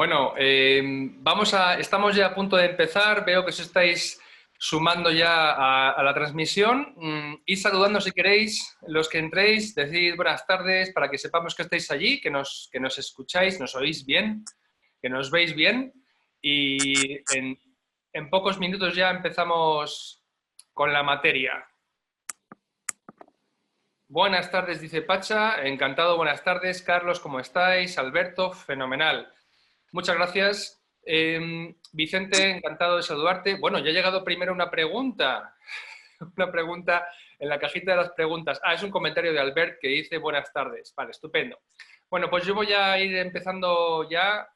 Bueno, estamos ya a punto de empezar. Veo que os estáis sumando ya a la transmisión. Y saludando si queréis, los que entréis, decid buenas tardes para que sepamos que estáis allí, que nos escucháis, nos oís bien, que nos veis bien. Y en pocos minutos ya empezamos con la materia. Buenas tardes, dice Pacha. Encantado, buenas tardes. Carlos, ¿cómo estáis? Alberto, fenomenal. Muchas gracias. Vicente, encantado de saludarte. Bueno, ya ha llegado primero una pregunta. Una pregunta en la cajita de las preguntas. Es un comentario de Albert que dice buenas tardes. Vale, estupendo. Bueno, pues yo voy a ir empezando ya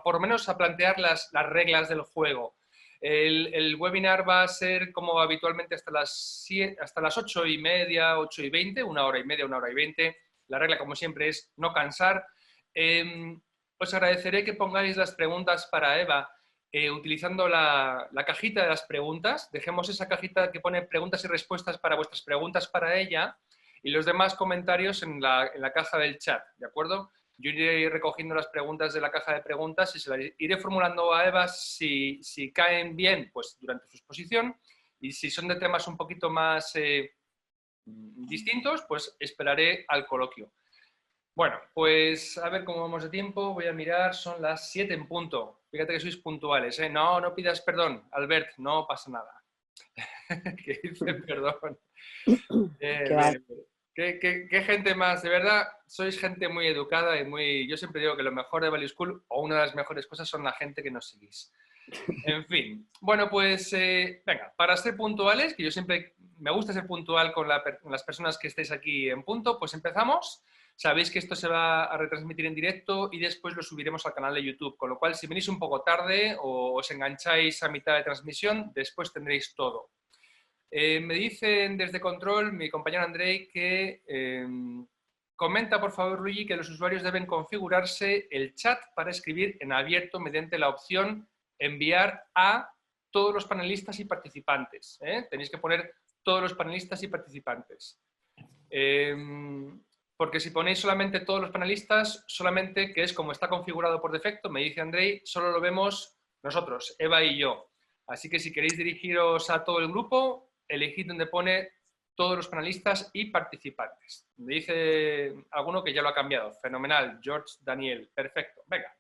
por lo menos a plantear las reglas del juego. El webinar va a ser como habitualmente hasta las 8:30, 8:20, 1 hora y media, 1 hora y 20. La regla, como siempre, es no cansar. Os agradeceré que pongáis las preguntas para Eva utilizando la cajita de las preguntas. Dejemos esa cajita que pone preguntas y respuestas para vuestras preguntas para ella y los demás comentarios en la caja del chat, ¿de acuerdo? Yo iré recogiendo las preguntas de la caja de preguntas y se las iré formulando a Eva si caen bien pues durante su exposición, y si son de temas un poquito más distintos, pues esperaré al coloquio. Bueno, pues a ver cómo vamos de tiempo. Voy a mirar, son las 7 en punto. Fíjate que sois puntuales, ¿eh? No pidas perdón, Albert, no pasa nada. Que dice perdón. Bien. ¿Qué gente más? De verdad, sois gente muy educada y muy... Yo siempre digo que lo mejor de Value School, o una de las mejores cosas, son la gente que nos seguís. En fin, bueno, pues venga, para ser puntuales, que yo siempre me gusta ser puntual con las personas que estéis aquí en punto, pues empezamos. Sabéis que esto se va a retransmitir en directo y después lo subiremos al canal de YouTube, con lo cual si venís un poco tarde o os engancháis a mitad de transmisión, después tendréis todo. Me dicen desde Control, mi compañero Andrei, que comenta por favor, Luigi, que los usuarios deben configurarse el chat para escribir en abierto mediante la opción enviar a todos los panelistas y participantes. Tenéis que poner todos los panelistas y participantes. Porque si ponéis solamente todos los panelistas, solamente, que es como está configurado por defecto, me dice Andrei, solo lo vemos nosotros, Eva y yo. Así que si queréis dirigiros a todo el grupo, elegid donde pone todos los panelistas y participantes. Me dice alguno que ya lo ha cambiado. Fenomenal, George Daniel. Perfecto. Venga.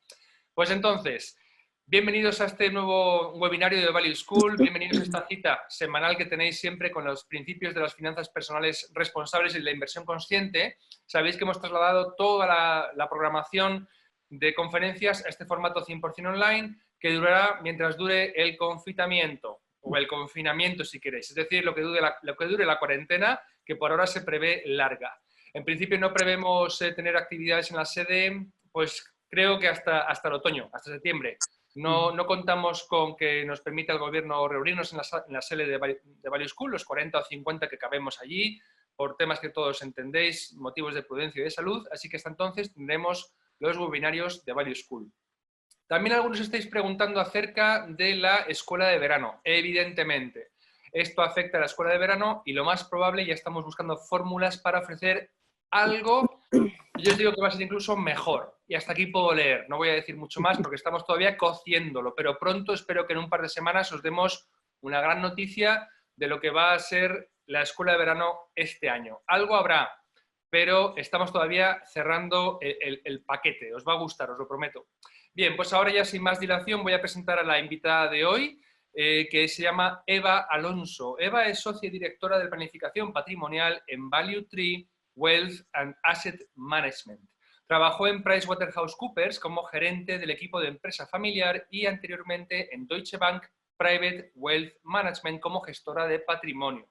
Pues entonces, bienvenidos a este nuevo webinario de Value School, bienvenidos a esta cita semanal que tenéis siempre con los principios de las finanzas personales responsables y de la inversión consciente. Sabéis que hemos trasladado toda la programación de conferencias a este formato 100% online, que durará mientras dure el confitamiento, o el confinamiento si queréis, es decir, lo que dure la cuarentena, que por ahora se prevé larga. En principio no prevemos tener actividades en la sede, pues creo que hasta el otoño, hasta septiembre. No contamos con que nos permita el gobierno reunirnos en la sede de Value School, los 40 o 50 que cabemos allí, por temas que todos entendéis, motivos de prudencia y de salud, así que hasta entonces tendremos los webinarios de Value School. También algunos estáis preguntando acerca de la escuela de verano. Evidentemente, esto afecta a la escuela de verano y lo más probable, ya estamos buscando fórmulas para ofrecer algo, yo os digo que va a ser incluso mejor. Y hasta aquí puedo leer, no voy a decir mucho más porque estamos todavía cociéndolo, pero pronto espero que en un par de semanas os demos una gran noticia de lo que va a ser la escuela de verano este año. Algo habrá, pero estamos todavía cerrando el paquete. Os va a gustar, os lo prometo. Bien, pues ahora ya sin más dilación voy a presentar a la invitada de hoy, que se llama Eva Alonso. Eva es socia y directora de planificación patrimonial en Value Tree Wealth and Asset Management. Trabajó en PricewaterhouseCoopers como gerente del equipo de empresa familiar y anteriormente en Deutsche Bank Private Wealth Management como gestora de patrimonio.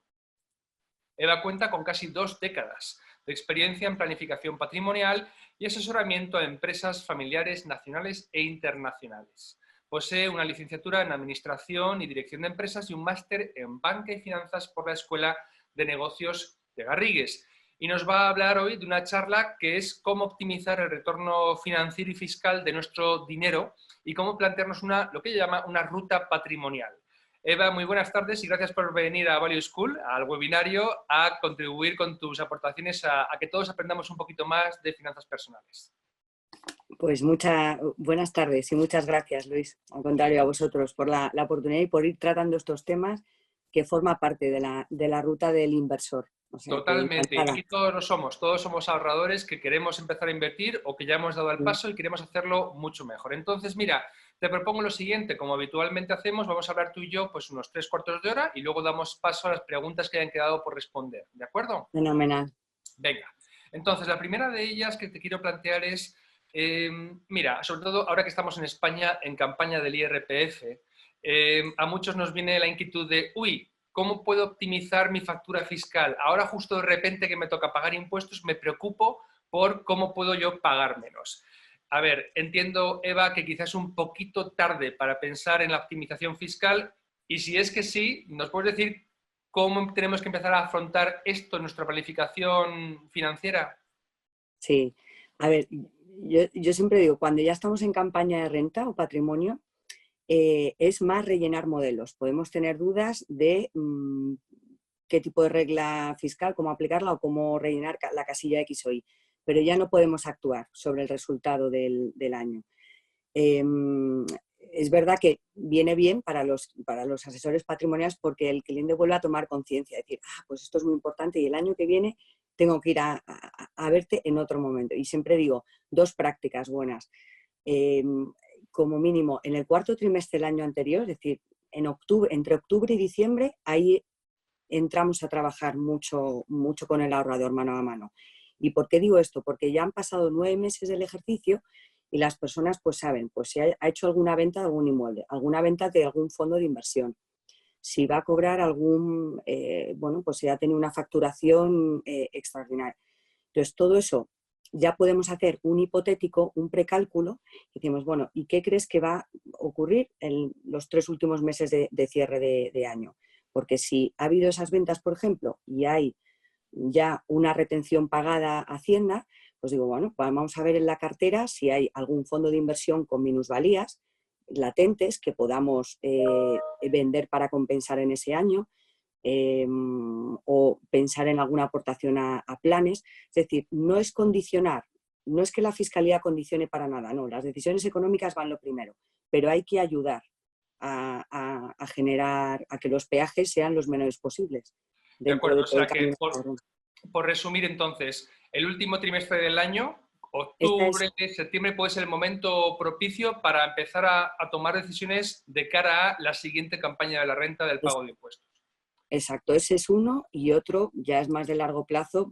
Eva cuenta con casi 2 décadas de experiencia en planificación patrimonial y asesoramiento a empresas familiares nacionales e internacionales. Posee una licenciatura en Administración y Dirección de Empresas y un máster en Banca y Finanzas por la Escuela de Negocios de Garrigues. Y nos va a hablar hoy de una charla que es cómo optimizar el retorno financiero y fiscal de nuestro dinero y cómo plantearnos lo que ella llama una ruta patrimonial. Eva, muy buenas tardes y gracias por venir a Value School, al webinario, a contribuir con tus aportaciones a que todos aprendamos un poquito más de finanzas personales. Pues buenas tardes y muchas gracias, Luis. Al contrario, a vosotros por la oportunidad y por ir tratando estos temas que forma parte de la ruta del inversor. O sea que Totalmente. Y encantada. aquí todos somos ahorradores que queremos empezar a invertir o que ya hemos dado el paso y queremos hacerlo mucho mejor. Entonces, mira, te propongo lo siguiente, como habitualmente hacemos, vamos a hablar tú y yo pues unos 3 cuartos de hora y luego damos paso a las preguntas que hayan quedado por responder. ¿De acuerdo? Fenomenal. Venga. Entonces, la primera de ellas que te quiero plantear es, mira, sobre todo ahora que estamos en España en campaña del IRPF, a muchos nos viene la inquietud de, uy, ¿cómo puedo optimizar mi factura fiscal? Ahora justo de repente que me toca pagar impuestos, me preocupo por cómo puedo yo pagar menos. A ver, entiendo, Eva, que quizás es un poquito tarde para pensar en la optimización fiscal y si es que sí, ¿nos puedes decir cómo tenemos que empezar a afrontar esto en nuestra planificación financiera? Sí. A ver, yo siempre digo, cuando ya estamos en campaña de renta o patrimonio, es más rellenar modelos. Podemos tener dudas de qué tipo de regla fiscal, cómo aplicarla o cómo rellenar la casilla X o Y, pero ya no podemos actuar sobre el resultado del año. Es verdad que viene bien para los asesores patrimoniales porque el cliente vuelve a tomar conciencia, decir, pues esto es muy importante y el año que viene tengo que ir a verte en otro momento. Y siempre digo, dos prácticas buenas. Como mínimo, en el cuarto trimestre del año anterior, es decir, entre octubre y diciembre, ahí entramos a trabajar mucho, mucho con el ahorrador mano a mano. ¿Y por qué digo esto? Porque ya han pasado 9 meses del ejercicio y las personas pues saben pues si ha hecho alguna venta de algún inmueble, alguna venta de algún fondo de inversión, si va a cobrar bueno, pues si ha tenido una facturación extraordinaria. Entonces, todo eso ya podemos hacer un hipotético, un precálculo, y decimos, bueno, ¿y qué crees que va a ocurrir en los 3 últimos meses de cierre de año? Porque si ha habido esas ventas, por ejemplo, y hay ya una retención pagada a Hacienda, pues digo, bueno, pues vamos a ver en la cartera si hay algún fondo de inversión con minusvalías latentes que podamos vender para compensar en ese año, o pensar en alguna aportación a planes. Es decir, no es condicionar, no es que la fiscalía condicione para nada, no, las decisiones económicas van lo primero, pero hay que ayudar a generar, a que los peajes sean los menores posibles De dentro acuerdo, de o todo el sea que camino. por resumir entonces, el último trimestre del año, Esta es, octubre, septiembre, puede ser el momento propicio para empezar a tomar decisiones de cara a la siguiente campaña de la renta del es- pago de impuestos. exacto, ese es uno y otro ya es más de largo plazo,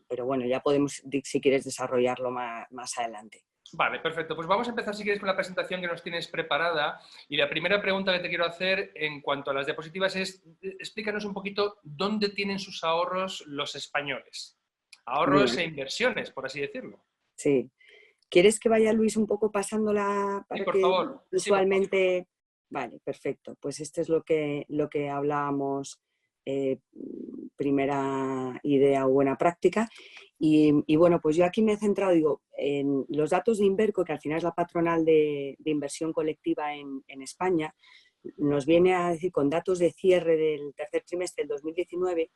pero bueno, ya podemos, si quieres, desarrollarlo más adelante. Vale, perfecto. Pues vamos a empezar, si quieres, con la presentación que nos tienes preparada. Y la primera pregunta que te quiero hacer en cuanto a las diapositivas es, explícanos un poquito dónde tienen sus ahorros los españoles. Ahorros Bien, e inversiones, por así decirlo. sí. ¿Quieres que vaya Luis un poco pasándola Sí, para por que favor. Sí, por favor. visualmente... Vale, perfecto. Pues este es lo que hablábamos, eh, primera idea o buena práctica. Y bueno, pues yo aquí me he centrado, digo, en los datos de Inverco, que al final es la patronal de inversión colectiva en España, nos viene a decir con datos de cierre del tercer trimestre del 2019,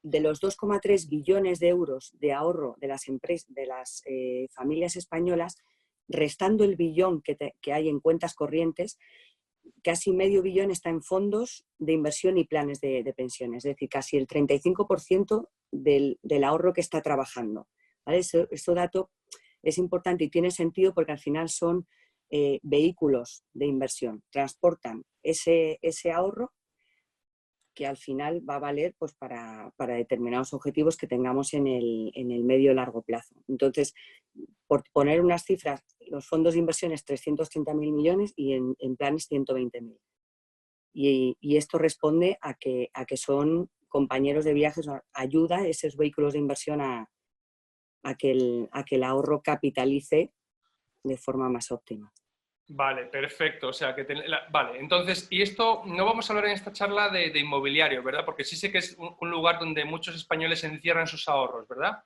de los 2,3 billones de euros de ahorro de las empresas, de las familias españolas, restando el billón que hay en cuentas corrientes, casi medio billón está en fondos de inversión y planes de pensiones, es decir, casi el 35% del ahorro que está trabajando. ¿Vale? Este dato es importante y tiene sentido porque al final son vehículos de inversión, transportan ese ahorro que al final va a valer pues, para determinados objetivos que tengamos en el medio y largo plazo. Entonces, por poner unas cifras, los fondos de inversiones 330.000 millones y en planes 120.000. Y esto responde a que son compañeros de viajes, ayuda a esos vehículos de inversión a que el ahorro capitalice de forma más óptima. Vale, perfecto. O sea, vale, entonces, y esto no vamos a hablar en esta charla de inmobiliario, ¿verdad? Porque sí sé que es un lugar donde muchos españoles encierran sus ahorros, ¿verdad?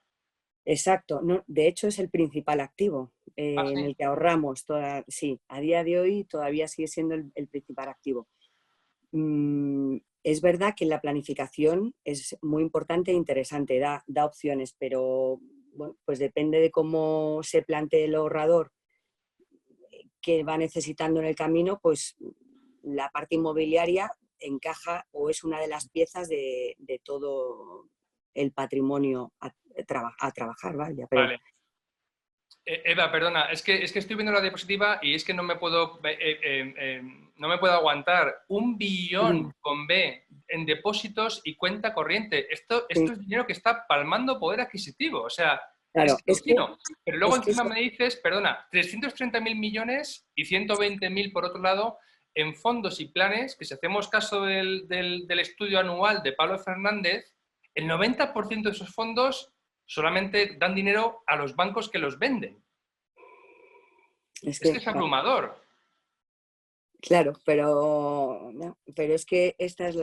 Exacto, no, de hecho es el principal activo Ah, en sí. el que ahorramos. Sí, a día de hoy todavía sigue siendo el principal activo. Es verdad que la planificación es muy importante e interesante, da opciones, pero bueno, pues depende de cómo se plantee el ahorrador que va necesitando en el camino, pues la parte inmobiliaria encaja o es una de las piezas de todo el patrimonio a trabajar, vaya. Pero, Vale. Eva, perdona, es que estoy viendo la diapositiva y es que no me puedo aguantar. 1 billón con B en depósitos y cuenta corriente. Esto sí, es dinero que está palmando poder adquisitivo. O sea, es claro, alucino. Pero luego es que encima me dices, perdona, 330.000 millones y 120.000 por otro lado en fondos y planes, que si hacemos caso del estudio anual de Pablo Fernández, el 90% de esos fondos solamente dan dinero a los bancos que los venden. es Es que que, es abrumador. claro, pero, no, pero es que esta es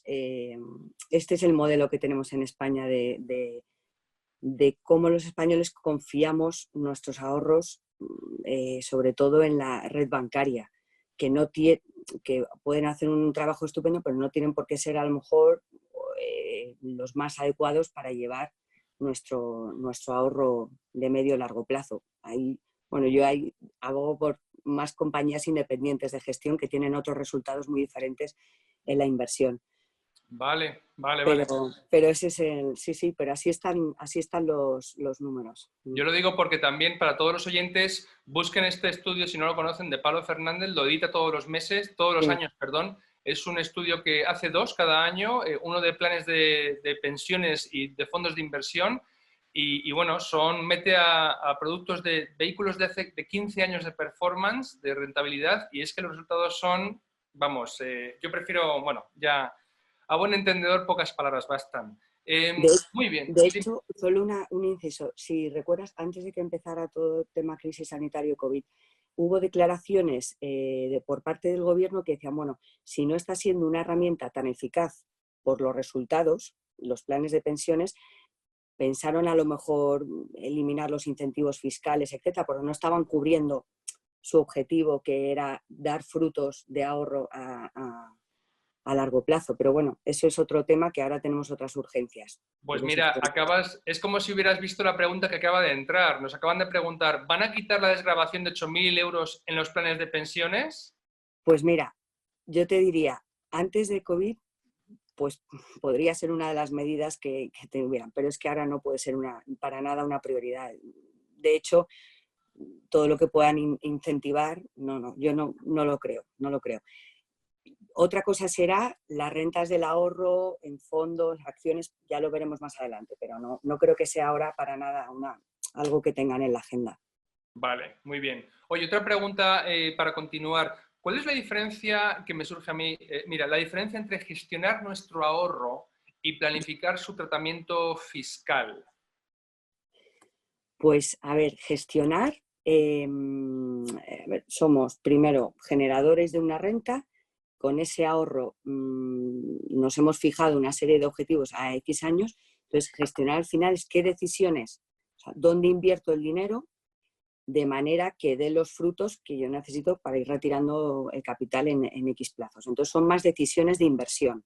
este es el modelo que tenemos en España de cómo los españoles confiamos nuestros ahorros, sobre todo en la red bancaria, que no tiene, que pueden hacer un trabajo estupendo, pero no tienen por qué ser a lo mejor los más adecuados para llevar nuestro ahorro de medio y largo plazo. Ahí, bueno, yo ahí abogo por más compañías independientes de gestión que tienen otros resultados muy diferentes en la inversión. Vale, vale, Pero, vale. pero ese es sí, sí, pero así están los números. Yo lo digo porque también para todos los oyentes, busquen este estudio, si no lo conocen, de Pablo Fernández, lo edita todos los meses, todos los Sí, años, perdón. Es un estudio que hace dos cada año, uno de planes de pensiones y de fondos de inversión. Y bueno, mete a productos de vehículos de 15 años de performance, de rentabilidad, y es que los resultados son, vamos, yo prefiero, bueno, ya a buen entendedor pocas palabras bastan. de, Muy bien. de hecho, solo un inciso. Si recuerdas, antes de que empezara todo el tema crisis sanitario COVID, hubo declaraciones por parte del gobierno que decían, bueno, si no está siendo una herramienta tan eficaz por los resultados, los planes de pensiones, pensaron a lo mejor eliminar los incentivos fiscales, etcétera, porque no estaban cubriendo su objetivo, que era dar frutos de ahorro a largo plazo. Pero bueno, eso es otro tema que ahora tenemos otras urgencias. Pues mira, es como si hubieras visto la pregunta que acaba de entrar. Nos acaban de preguntar, ¿van a quitar la desgravación de 8.000 euros en los planes de pensiones? Pues mira, yo te diría, antes de COVID, pues podría ser una de las medidas que tuvieran, pero es que ahora no puede ser para nada una prioridad. De hecho, todo lo que puedan incentivar, yo no lo creo, no lo creo. Otra cosa será las rentas del ahorro en fondos, acciones, ya lo veremos más adelante, pero no creo que sea ahora para nada algo que tengan en la agenda. Vale, muy bien. Oye, otra pregunta para continuar. ¿Cuál es la diferencia que me surge a mí? Mira, la diferencia entre gestionar nuestro ahorro y planificar su tratamiento fiscal. Pues, a ver, gestionar, somos primero generadores de una renta, con ese ahorro nos hemos fijado una serie de objetivos a X años, entonces gestionar al final es qué decisiones, o sea, dónde invierto el dinero de manera que dé los frutos que yo necesito para ir retirando el capital en X plazos. Entonces son más decisiones de inversión,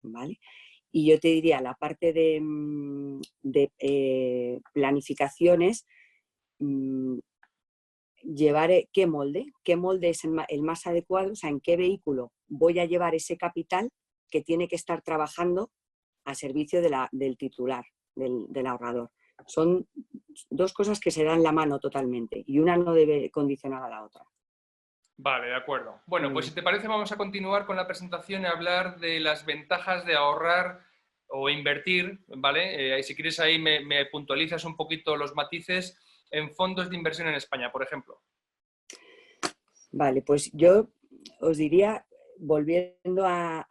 ¿vale? Y yo te diría, la parte de planificaciones, llevar qué molde es el más adecuado, o sea, en qué vehículo voy a llevar ese capital que tiene que estar trabajando a servicio del titular, del ahorrador. Son dos cosas que se dan la mano totalmente y una no debe condicionar a la otra. Vale, de acuerdo. Bueno, pues si te parece vamos a continuar con la presentación y hablar de las ventajas de ahorrar o invertir, ¿vale? Si quieres ahí me puntualizas un poquito los matices en fondos de inversión en España, por ejemplo. Vale, pues yo os diría, volviendo a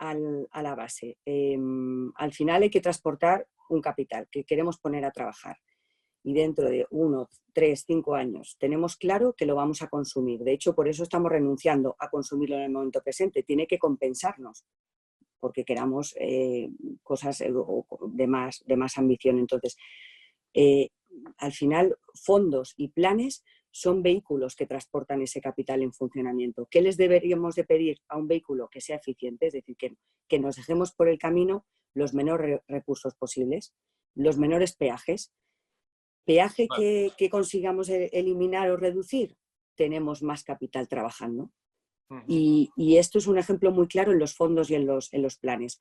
la base, al final hay que transportar un capital que queremos poner a trabajar y dentro de 1, 3, 5 años tenemos claro que lo vamos a consumir. De hecho, por eso estamos renunciando a consumirlo en el momento presente. Tiene que compensarnos porque queramos cosas de más ambición. Entonces, al final, fondos y planes son vehículos que transportan ese capital en funcionamiento. ¿Qué les deberíamos de pedir a un vehículo que sea eficiente? Es decir, que nos dejemos por el camino los menores recursos posibles, los menores peajes, Peaje Vale. que consigamos eliminar o reducir, tenemos más capital trabajando. Y esto es un ejemplo muy claro en los fondos y en los planes.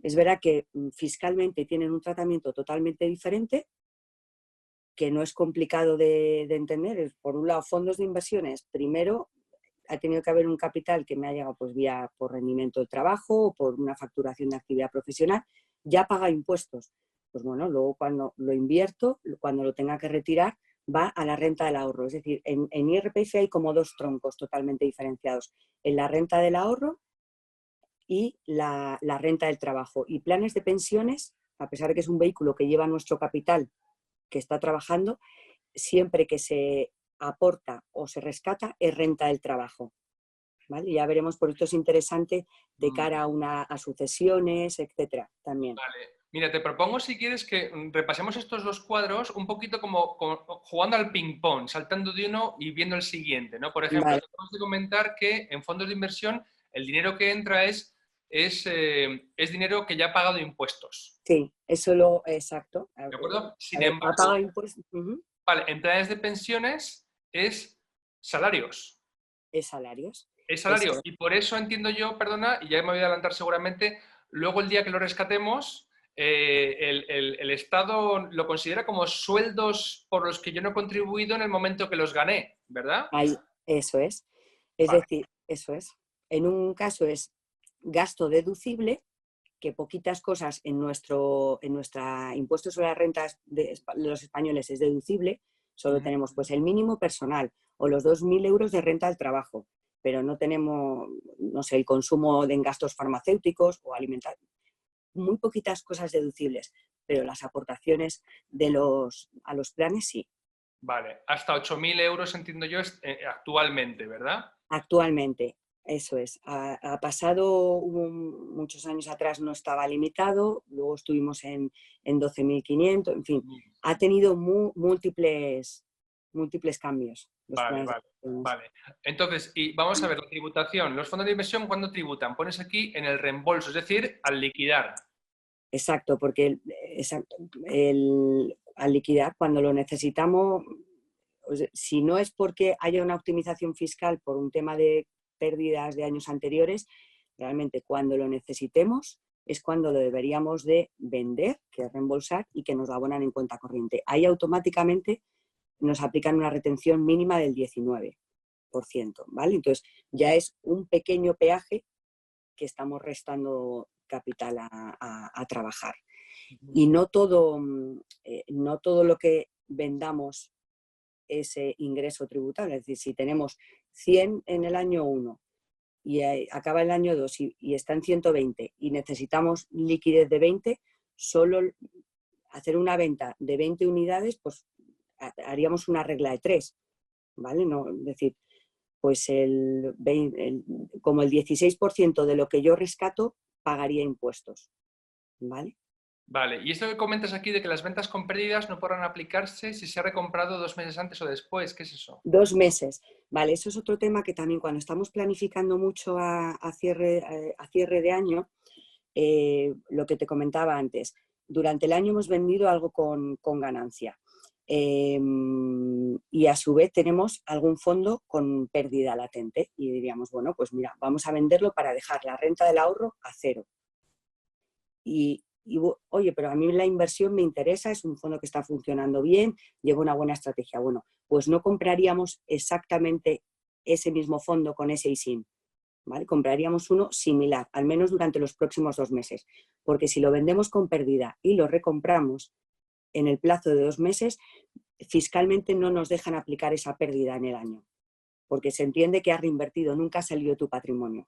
Es verdad que fiscalmente tienen un tratamiento totalmente diferente, que no es complicado de entender. Por un lado, fondos de inversiones, primero ha tenido que haber un capital que me ha llegado pues vía por rendimiento del trabajo o por una facturación de actividad profesional, ya paga impuestos. Pues bueno, luego cuando lo invierto, cuando lo tenga que retirar, va a la renta del ahorro. Es decir, en IRPF hay como dos troncos totalmente diferenciados. En la renta del ahorro y la renta del trabajo. Y planes de pensiones, a pesar de que es un vehículo que lleva nuestro capital que está trabajando, siempre que se aporta o se rescata es renta del trabajo. ¿Vale? Ya veremos, por esto es interesante de cara a sucesiones, etcétera, también. Vale. Mira, te propongo si quieres que repasemos estos dos cuadros un poquito como jugando al ping-pong, saltando de uno y viendo el siguiente, ¿no? Por ejemplo, Vale. acabamos de comentar que en fondos de inversión el dinero que entra es dinero que ya ha pagado impuestos. Sí, exacto. ¿De acuerdo? Sin Ha pagado embargo, impuestos, vale, en planes de pensiones es salarios. es salarios. Es salario. Eso, Y por eso entiendo yo, perdona, y ya me voy a adelantar seguramente, luego el día que lo rescatemos, el Estado lo considera como sueldos por los que yo no he contribuido en el momento que los gané, ¿verdad? ahí, eso es. Es Vale. decir, eso es. En un caso es gasto deducible, que poquitas cosas en nuestro impuesto sobre las rentas de los españoles es deducible, solo tenemos pues el mínimo personal o los 2.000 euros de renta del trabajo, pero no tenemos, no sé, el consumo en gastos farmacéuticos o alimentarios, muy poquitas cosas deducibles, pero las aportaciones a los planes sí. Vale. Hasta 8.000 euros entiendo yo actualmente, ¿verdad? Actualmente, eso es. Ha pasado, muchos años atrás no estaba limitado, luego estuvimos en 12.500, en fin, ha tenido múltiples cambios los Vale, planes de vale, pensiones. vale. Entonces, y vamos a ver la tributación. Los fondos de inversión, ¿cuándo tributan? Pones aquí en el reembolso, es decir, al liquidar. Exacto, porque al liquidar, cuando lo necesitamos, si no es porque haya una optimización fiscal por un tema de pérdidas de años anteriores, realmente cuando lo necesitemos es cuando lo deberíamos de vender, que es reembolsar, y que nos lo abonan en cuenta corriente. Ahí automáticamente nos aplican una retención mínima del 19%, ¿vale? Entonces ya es un pequeño peaje que estamos restando capital a trabajar. Y no todo lo que vendamos es ingreso tributario. Es decir, si tenemos 100 en el año 1 y acaba el año 2 y está en 120 y necesitamos liquidez de 20, solo hacer una venta de 20 unidades, pues haríamos una regla de 3, ¿vale? No, es decir, pues como el 16% de lo que yo rescato pagaría impuestos, ¿vale? Vale, y esto que comentas aquí de que las ventas con pérdidas no podrán aplicarse si se ha recomprado 2 meses antes o después, ¿qué es eso? 2 meses, vale, eso es otro tema que también cuando estamos planificando mucho a cierre de año, lo que te comentaba antes, durante el año hemos vendido algo con ganancia y a su vez tenemos algún fondo con pérdida latente y diríamos, bueno, pues mira, vamos a venderlo para dejar la renta del ahorro a cero. Oye, pero a mí la inversión me interesa, es un fondo que está funcionando bien, lleva una buena estrategia. Bueno, pues no compraríamos exactamente ese mismo fondo con ese ISIN, ¿vale? Compraríamos uno similar, al menos durante los próximos 2 meses, porque si lo vendemos con pérdida y lo recompramos en el plazo de 2 meses, fiscalmente no nos dejan aplicar esa pérdida en el año, porque se entiende que has reinvertido, nunca ha salido tu patrimonio,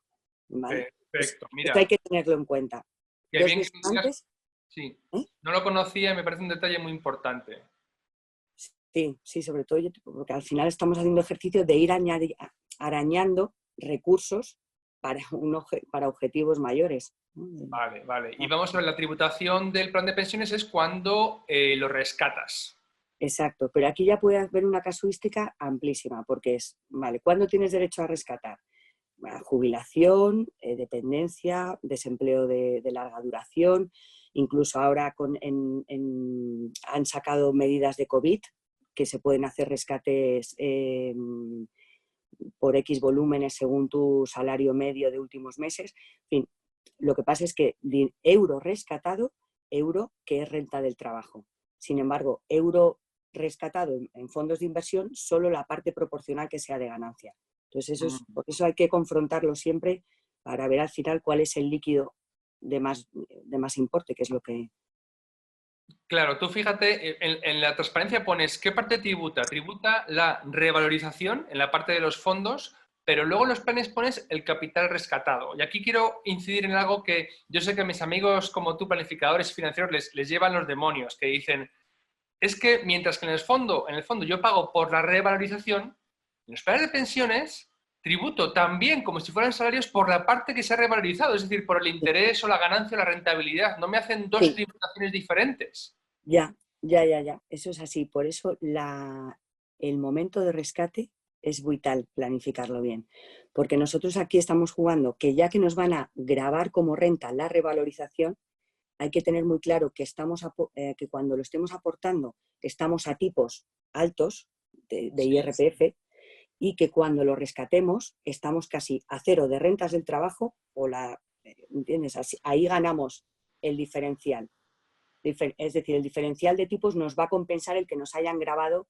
¿vale? Perfecto, Esto hay mira, que tenerlo en cuenta. qué 2 bien que meses me digas, antes, sí, ¿eh? no lo conocía y me parece un detalle muy importante. Sí, sí, sobre todo porque al final estamos haciendo ejercicio de ir arañando recursos para objetivos mayores, ¿no? Vale, vale. Y vamos a ver, la tributación del plan de pensiones es cuando lo rescatas. Exacto, pero aquí ya puede haber una casuística amplísima, porque es, vale, ¿cuándo tienes derecho a rescatar? Jubilación, dependencia, desempleo de larga duración, Incluso ahora han sacado medidas de COVID que se pueden hacer rescates por X volúmenes según tu salario medio de últimos meses. En fin, lo que pasa es que euro rescatado, euro que es renta del trabajo. Sin embargo, euro rescatado en fondos de inversión, solo la parte proporcional que sea de ganancia. Entonces, por eso hay que confrontarlo siempre para ver al final cuál es el líquido de más importe, que es lo que... Claro, tú fíjate, en la transparencia pones qué parte tributa. Tributa la revalorización en la parte de los fondos, pero luego en los planes pones el capital rescatado. Y aquí quiero incidir en algo que yo sé que a mis amigos como tú, planificadores financieros, les llevan los demonios, que dicen, es que mientras que en el fondo yo pago por la revalorización, en los planes de pensiones tributo también como si fueran salarios por la parte que se ha revalorizado, es decir, por el interés o la ganancia o la rentabilidad. No me hacen dos tributaciones diferentes. Ya. Eso es así. Por eso el momento de rescate es vital planificarlo bien. Porque nosotros aquí estamos jugando que ya que nos van a gravar como renta la revalorización, hay que tener muy claro que, que cuando lo estemos aportando estamos a tipos altos de IRPF y que cuando lo rescatemos estamos casi a cero de rentas del trabajo ¿entiendes? Ahí ganamos el diferencial. Es decir, el diferencial de tipos nos va a compensar el que nos hayan grabado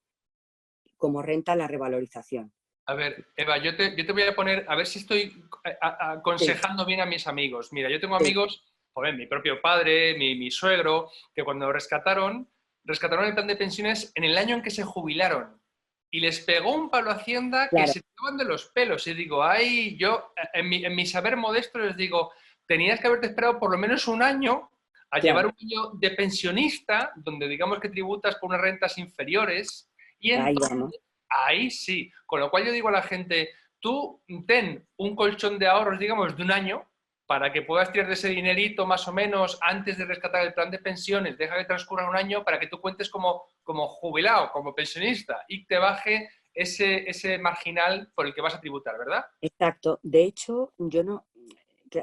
como renta la revalorización. A ver, Eva, yo te voy a poner, a ver si estoy aconsejando bien a mis amigos. Mira, yo tengo amigos, joder, mi propio padre, mi suegro, que cuando rescataron el plan de pensiones en el año en que se jubilaron. Y les pegó un palo a Hacienda que se tiraban de los pelos. Y digo, ay, yo, en mi saber modesto les digo, tenías que haberte esperado por lo menos un año a llevar un año de pensionista, donde digamos que tributas por unas rentas inferiores, y entonces ahí sí. Con lo cual yo digo a la gente, tú ten un colchón de ahorros, digamos, de un año, para que puedas tirar de ese dinerito más o menos antes de rescatar el plan de pensiones, deja que transcurra un año para que tú cuentes como jubilado, como pensionista, y te baje ese marginal por el que vas a tributar, ¿verdad? Exacto. De hecho,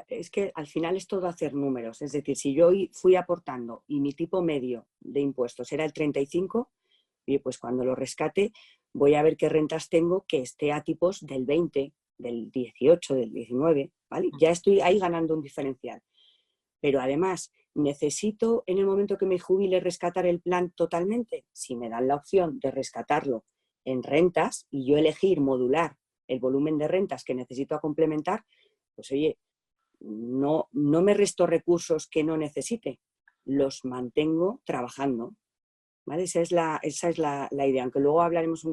es que al final es todo hacer números. Es decir, si yo fui aportando y mi tipo medio de impuestos era el 35, y pues cuando lo rescate voy a ver qué rentas tengo que esté a tipos del 20, del 18, del 19, ¿vale? Ya estoy ahí ganando un diferencial. Pero además, ¿necesito en el momento que me jubile rescatar el plan totalmente? Si me dan la opción de rescatarlo en rentas y yo elegir modular el volumen de rentas que necesito a complementar, pues oye, no me resto recursos que no necesite, los mantengo trabajando. ¿Vale? Esa es la idea, aunque luego hablaremos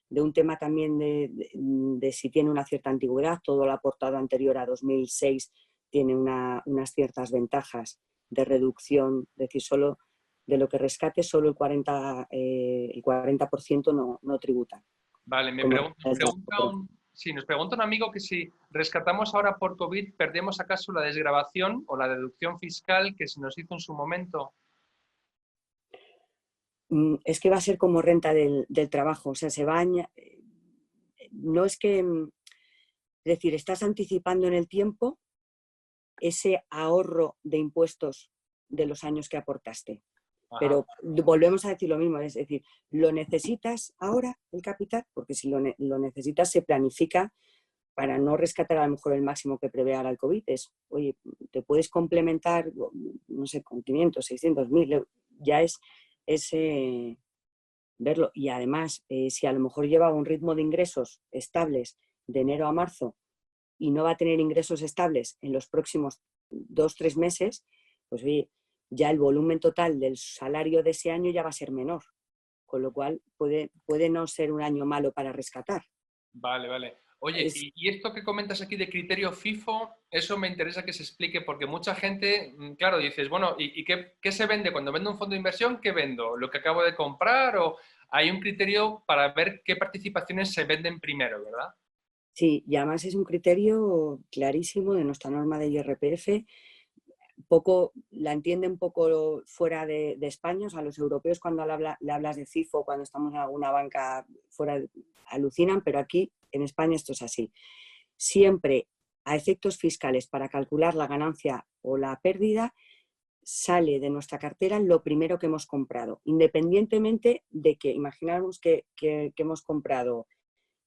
de un tema también de si tiene una cierta antigüedad. Todo lo aportado anterior a 2006 tiene unas ciertas ventajas de reducción, es decir, solo de lo que rescate, solo el 40% no tributa. Vale, nos pregunta un amigo que si rescatamos ahora por COVID, ¿perdemos acaso la desgravación o la deducción fiscal que se nos hizo en su momento? Es que va a ser como renta del trabajo, o sea, no es que, es decir, estás anticipando en el tiempo ese ahorro de impuestos de los años que aportaste. Ajá. Pero volvemos a decir lo mismo, es decir, ¿lo necesitas ahora el capital? Porque si lo necesitas se planifica para no rescatar a lo mejor el máximo que prevé ahora el COVID. Oye, te puedes complementar, no sé, con 500, 600, 1000 ya es verlo. Y además, si a lo mejor lleva un ritmo de ingresos estables de enero a marzo y no va a tener ingresos estables en los próximos 2-3 meses, pues oye, ya el volumen total del salario de ese año ya va a ser menor. Con lo cual puede no ser un año malo para rescatar. Vale. Oye, y esto que comentas aquí de criterio FIFO, eso me interesa que se explique porque mucha gente, claro, dices, bueno, ¿y qué se vende? Cuando vendo un fondo de inversión, ¿qué vendo? ¿Lo que acabo de comprar? ¿O hay un criterio para ver qué participaciones se venden primero, verdad? Sí, y además es un criterio clarísimo de nuestra norma de IRPF. La entienden un poco fuera de España, o sea, los europeos cuando le hablas de FIFO, cuando estamos en alguna banca fuera, alucinan, pero aquí en España esto es así. Siempre a efectos fiscales para calcular la ganancia o la pérdida, sale de nuestra cartera lo primero que hemos comprado, independientemente de que imaginamos que hemos comprado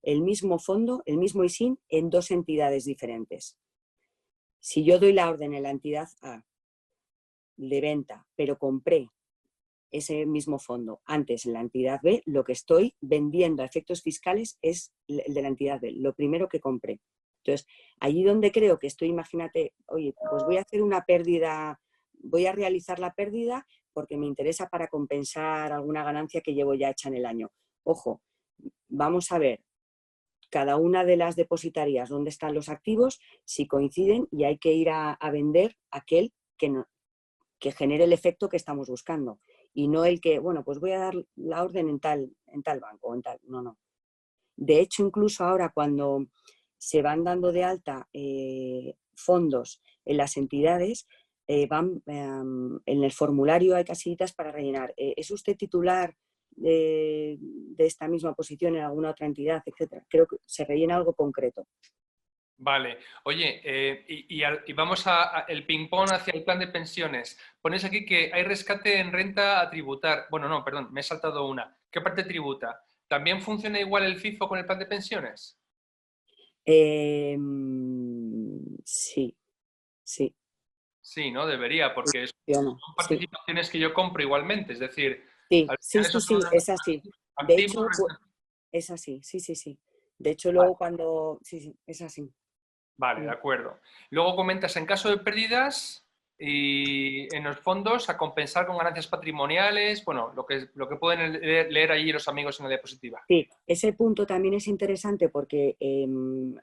el mismo fondo, el mismo ISIN, en dos entidades diferentes. Si yo doy la orden en la entidad A de venta, pero compré ese mismo fondo antes en la entidad B, lo que estoy vendiendo a efectos fiscales es el de la entidad B, lo primero que compré. Entonces, allí donde creo que estoy, imagínate, oye, pues voy a hacer una pérdida, voy a realizar la pérdida porque me interesa para compensar alguna ganancia que llevo ya hecha en el año. Ojo, vamos a ver cada una de las depositarias dónde están los activos, si coinciden, y hay que ir a vender aquel que genere el efecto que estamos buscando. Y no el que, bueno, pues voy a dar la orden en tal banco o en tal. No, no. De hecho, incluso ahora cuando se van dando de alta fondos en las entidades, en el formulario hay casillitas para rellenar. ¿Es usted titular de esta misma posición en alguna otra entidad, etcétera? Creo que se rellena algo concreto. Vale. Oye, y vamos a el ping-pong hacia el plan de pensiones. Pones aquí que hay rescate en renta a tributar. Bueno, no, perdón, me he saltado una. ¿Qué parte tributa? ¿También funciona igual el FIFO con el plan de pensiones? Sí, sí. Sí, ¿no? Debería, porque Funciona, son sí. participaciones que yo compro igualmente. Es decir, Sí, al sí, final sí, esos sí, son es así. De activos. hecho, es así, sí, sí, sí. De hecho, Vale, luego cuando... Sí, sí, es así. vale, de Mm. acuerdo. Luego comentas en caso de pérdidas y en los fondos a compensar con ganancias patrimoniales, bueno, lo que pueden leer allí los amigos en la diapositiva. Sí, ese punto también es interesante porque,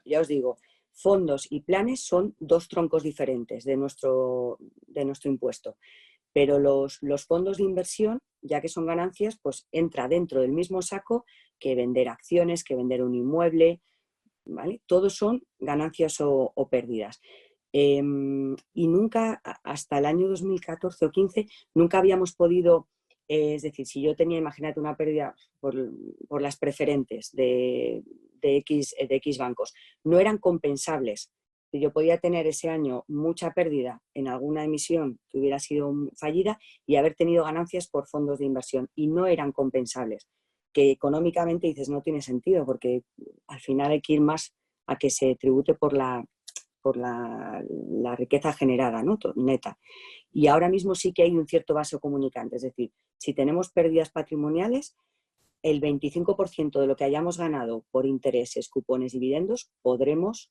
ya os digo, fondos y planes son dos troncos diferentes de nuestro impuesto. Pero los fondos de inversión, ya que son ganancias, pues entra dentro del mismo saco que vender acciones, que vender un inmueble, ¿vale? Todos son ganancias o pérdidas. Y nunca, hasta el año 2014 o 15, nunca habíamos podido, es decir, si yo tenía, imagínate, una pérdida por las preferentes de X bancos, no eran compensables. Yo podía tener ese año mucha pérdida en alguna emisión que hubiera sido fallida y haber tenido ganancias por fondos de inversión y no eran compensables, que económicamente dices no tiene sentido porque al final hay que ir más a que se tribute por la riqueza generada, ¿no? Neta. Y ahora mismo sí que hay un cierto vaso comunicante, es decir, si tenemos pérdidas patrimoniales, el 25% de lo que hayamos ganado por intereses, cupones, dividendos, podremos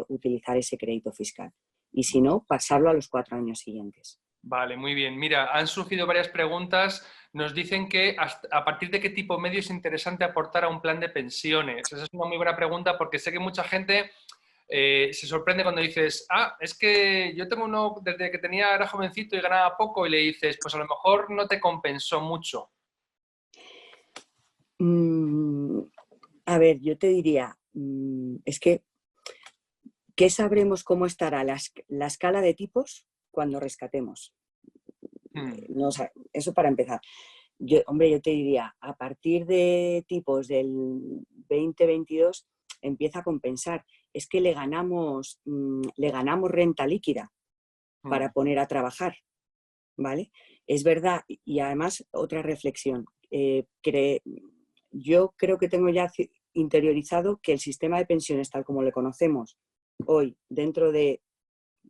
utilizar ese crédito fiscal. Y si no, pasarlo a los 4 años siguientes. Vale, muy bien. Mira, han surgido varias preguntas. Nos dicen que a partir de qué tipo medio es interesante aportar a un plan de pensiones. Esa es una muy buena pregunta porque sé que mucha gente se sorprende cuando dices, es que yo tengo uno desde que era jovencito y ganaba poco y le dices, pues a lo mejor no te compensó mucho. A ver, yo te diría, es que, ¿qué sabremos cómo estará la escala de tipos cuando rescatemos? No, eso para empezar. Hombre, yo te diría, a partir de tipos del 2022 empieza a compensar. Es que le ganamos renta líquida para poner a trabajar, ¿vale? Es verdad, y además otra reflexión. Yo creo que tengo ya interiorizado que el sistema de pensiones tal como lo conocemos hoy, dentro de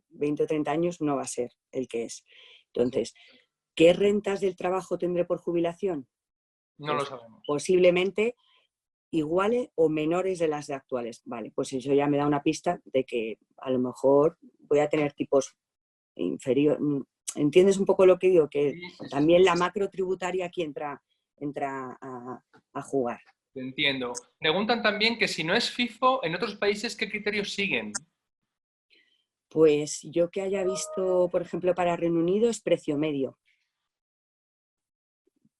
20 o 30 años, no va a ser el que es. Entonces, ¿qué rentas del trabajo tendré por jubilación? No lo Pues sabemos. posiblemente iguales o menores de las de actuales. Vale, pues eso ya me da una pista de que a lo mejor voy a tener tipos inferiores. ¿Entiendes un poco lo que digo? Que Sí. también la macro tributaria aquí entra a jugar. Entiendo. Preguntan también que si no es FIFO, en otros países, ¿qué criterios siguen? Pues yo que haya visto, por ejemplo, para Reino Unido es precio medio,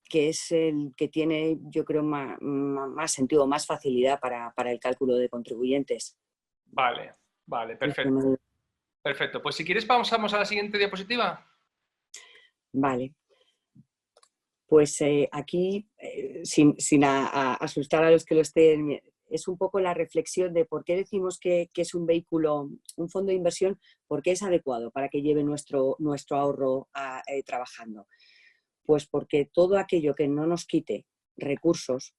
que es el que tiene, yo creo, más sentido, más facilidad para el cálculo de contribuyentes. Vale, vale, Precio perfecto. medio. Perfecto. Pues si quieres pasamos a la siguiente diapositiva. Vale. Pues aquí, sin asustar a los que lo estén es un poco la reflexión de por qué decimos que es un vehículo, un fondo de inversión, por qué es adecuado para que lleve nuestro ahorro trabajando. Pues porque todo aquello que no nos quite recursos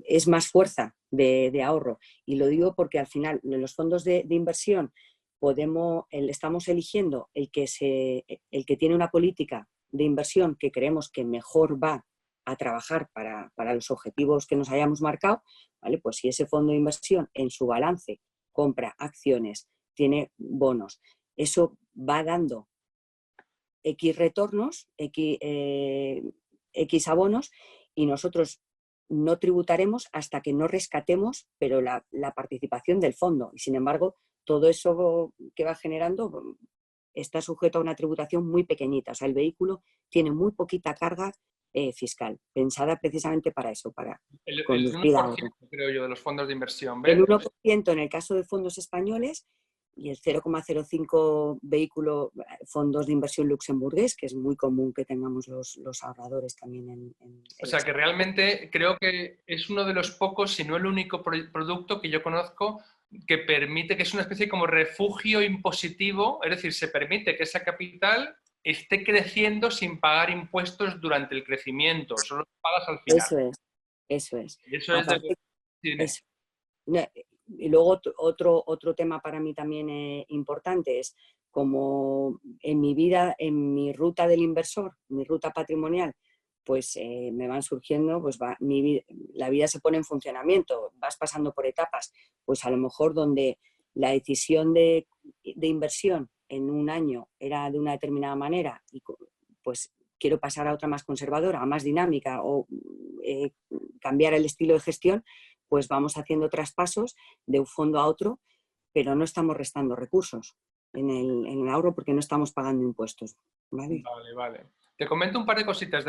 es más fuerza de ahorro. Y lo digo porque al final en los fondos de inversión estamos eligiendo el que tiene una política de inversión que creemos que mejor va a trabajar para los objetivos que nos hayamos marcado, ¿vale? Pues si ese fondo de inversión en su balance compra acciones, tiene bonos, eso va dando X retornos, X abonos, y nosotros no tributaremos hasta que no rescatemos, pero la participación del fondo. Y sin embargo, todo eso que va generando está sujeto a una tributación muy pequeñita. O sea, el vehículo tiene muy poquita carga fiscal, pensada precisamente para eso, para El conducir 1%, ahorro. creo yo, de los fondos de inversión, El ¿ves? 1% en el caso de fondos españoles y el 0,05 fondos de inversión luxemburgués, que es muy común que tengamos los ahorradores también en O el sea que extranjero. realmente creo que es uno de los pocos, si no el único producto que yo conozco que permite, que es una especie como refugio impositivo, es decir, se permite que esa capital esté creciendo sin pagar impuestos durante el crecimiento, solo pagas al final. Eso es, eso es. Y eso es de... Aparte, Dime. eso. Y luego otro tema para mí también importante es como en mi vida, en mi ruta del inversor, mi ruta patrimonial, pues me van surgiendo, pues la vida se pone en funcionamiento, vas pasando por etapas, pues a lo mejor donde la decisión de inversión en un año era de una determinada manera y pues quiero pasar a otra más conservadora, a más dinámica o cambiar el estilo de gestión, pues vamos haciendo traspasos de un fondo a otro, pero no estamos restando recursos en el ahorro porque no estamos pagando impuestos. ¿Vale? Vale, vale. Te comento un par de cositas.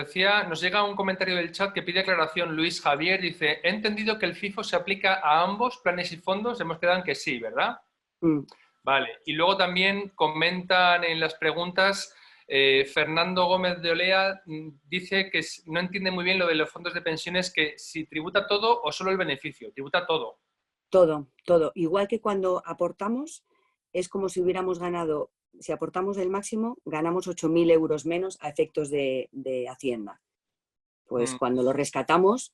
Nos llega un comentario del chat que pide aclaración. Luis Javier dice, he entendido que el FIFO se aplica a ambos planes y fondos. Hemos quedado en que sí, ¿verdad? Vale. Y luego también comentan en las preguntas, Fernando Gómez de Olea dice que no entiende muy bien lo de los fondos de pensiones, que si tributa todo o solo el beneficio. Tributa todo. Todo, todo. Igual que cuando aportamos, es como si hubiéramos ganado, si aportamos el máximo, ganamos 8.000 euros menos a efectos de Hacienda. Pues cuando lo rescatamos,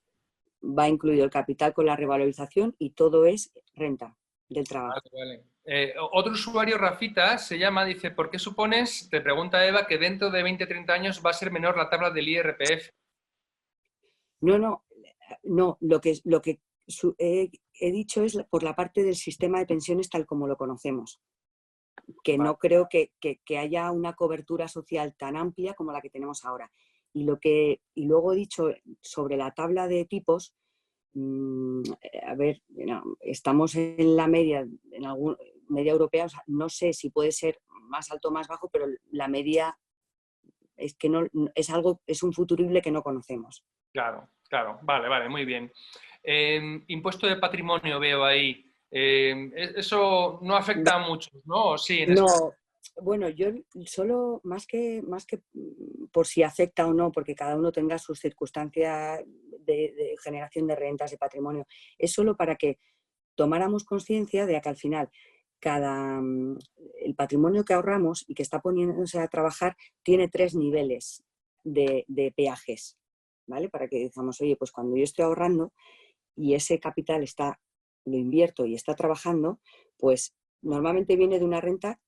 va incluido el capital con la revalorización y todo es renta del trabajo. Vale, vale. Otro usuario, Rafita, se llama, dice, ¿por qué supones, te pregunta Eva, que dentro de 20-30 años va a ser menor la tabla del IRPF? No, lo que he dicho es por la parte del sistema de pensiones tal como lo conocemos, que Vale. no creo que haya una cobertura social tan amplia como la que tenemos ahora. Y luego he dicho sobre la tabla de tipos, a ver, estamos en la media, media europea, o sea, no sé si puede ser más alto o más bajo, pero la media es que no es un futurible que no conocemos. Claro, claro. Vale, vale, muy bien. Impuesto de patrimonio veo ahí. Eso no afecta a muchos, ¿no? Sí, en No, España. bueno, yo solo más que por si afecta o no, porque cada uno tenga sus circunstancias de generación de rentas, de patrimonio, es solo para que tomáramos conciencia de que al final el patrimonio que ahorramos y que está poniéndose a trabajar tiene 3 niveles de peajes, ¿vale? Para que digamos, oye, pues cuando yo estoy ahorrando y ese capital lo invierto y está trabajando, pues normalmente viene de una renta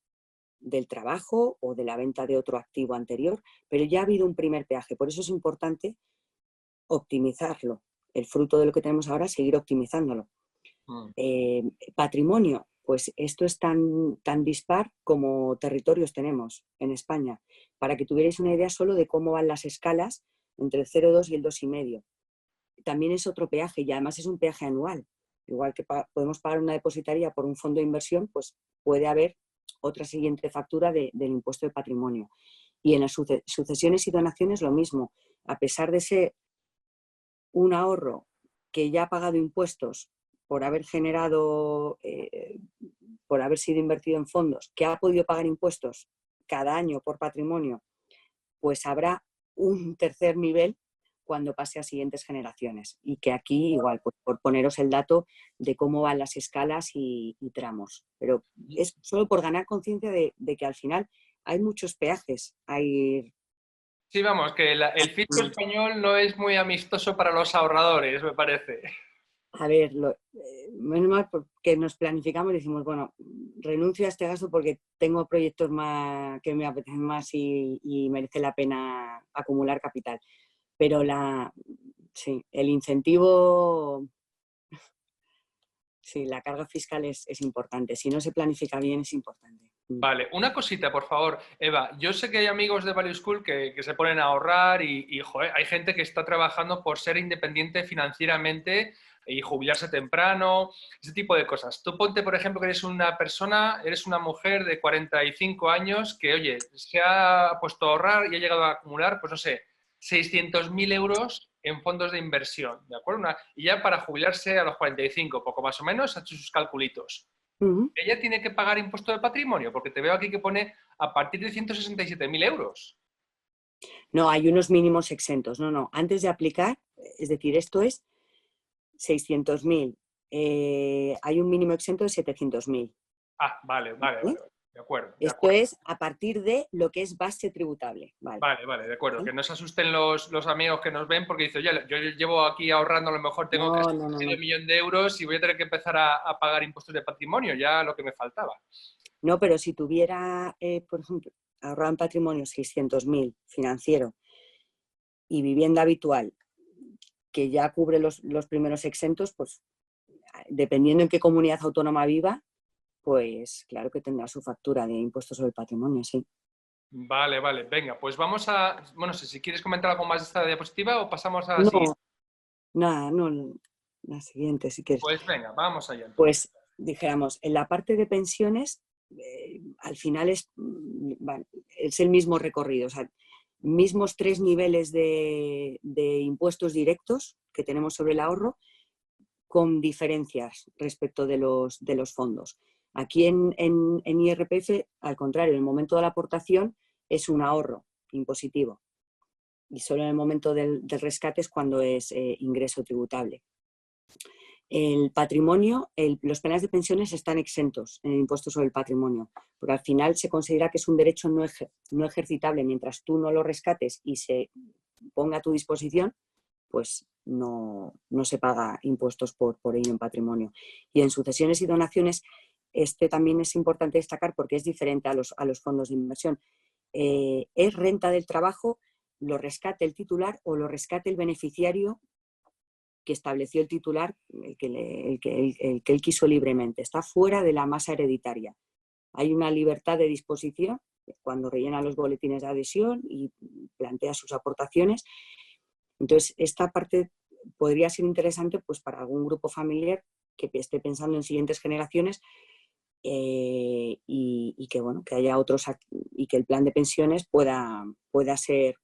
del trabajo o de la venta de otro activo anterior, pero ya ha habido un primer peaje. Por eso es importante optimizarlo. El fruto de lo que tenemos ahora, seguir optimizándolo. Patrimonio, pues esto es tan dispar como territorios tenemos en España. Para que tuvierais una idea solo de cómo van las escalas entre el 0,2 y el 2,5. También es otro peaje y además es un peaje anual. Igual que podemos pagar una depositaria por un fondo de inversión, pues puede haber otra siguiente factura del impuesto de patrimonio. Y en las sucesiones y donaciones lo mismo. A pesar de ser un ahorro que ya ha pagado impuestos por haber generado, por haber sido invertido en fondos, que ha podido pagar impuestos cada año por patrimonio, pues habrá un tercer nivel cuando pase a siguientes generaciones. Y que aquí, igual, pues, por poneros el dato de cómo van las escalas y tramos. Pero es solo por ganar conciencia de que al final hay muchos peajes. Sí, vamos, que el fisco español no es muy amistoso para los ahorradores, me parece. A ver, menos mal porque nos planificamos y decimos, bueno, renuncio a este gasto porque tengo proyectos más que me apetecen más y merece la pena acumular capital. Pero sí, el incentivo, sí, la carga fiscal es importante. Si no se planifica bien, es importante. Vale, una cosita, por favor, Eva. Yo sé que hay amigos de Value School que se ponen a ahorrar y, joder, hay gente que está trabajando por ser independiente financieramente y jubilarse temprano, ese tipo de cosas. Tú ponte, por ejemplo, que eres una persona, eres una mujer de 45 años que, oye, se ha puesto a ahorrar y ha llegado a acumular, pues no sé, 600.000 euros en fondos de inversión, ¿de acuerdo? Y ya para jubilarse a los 45, poco más o menos, ha hecho sus calculitos. Ella tiene que pagar impuesto de patrimonio, porque te veo aquí que pone a partir de 167.000 euros. No, hay unos mínimos exentos. No. Antes de aplicar, es decir, esto es 600.000. Hay un mínimo exento de 700.000. Ah, vale. De acuerdo. Esto es a partir de lo que es base tributable. Vale, de acuerdo. Que no se asusten los amigos que nos ven porque dicen, oye, yo llevo aquí ahorrando, a lo mejor tengo casi medio millón de euros y voy a tener que empezar a pagar impuestos de patrimonio, ya lo que me faltaba. No, pero si tuviera, por ejemplo, ahorrado en patrimonio 600.000 financiero y vivienda habitual, que ya cubre los primeros exentos, pues dependiendo en qué comunidad autónoma viva, pues claro que tendrá su factura de impuestos sobre el patrimonio, sí. Vale. Venga, pues vamos a... Bueno, si quieres comentar algo más de esta diapositiva o pasamos a la No, siguiente. nada, no, la siguiente, si quieres. Pues venga, vamos allá entonces. Pues dijéramos, en la parte de pensiones, al final es el mismo recorrido, o sea, mismos 3 niveles de impuestos directos que tenemos sobre el ahorro, con diferencias respecto de los fondos. Aquí en IRPF, al contrario, en el momento de la aportación es un ahorro impositivo y solo en el momento del rescate es cuando es ingreso tributable. El patrimonio, los planes de pensiones están exentos en el impuesto sobre el patrimonio, porque al final se considera que es un derecho no ejercitable. Mientras tú no lo rescates y se ponga a tu disposición, pues no se paga impuestos por ello en patrimonio. Y en sucesiones y donaciones, también es importante destacar porque es diferente a los fondos de inversión. Es renta del trabajo, lo rescate el titular o lo rescate el beneficiario que estableció el titular, el que él quiso libremente. Está fuera de la masa hereditaria. Hay una libertad de disposición cuando rellena los boletines de adhesión y plantea sus aportaciones. Entonces, esta parte podría ser interesante pues, para algún grupo familiar que esté pensando en siguientes generaciones y que, bueno, que haya otros y que el plan de pensiones pueda ser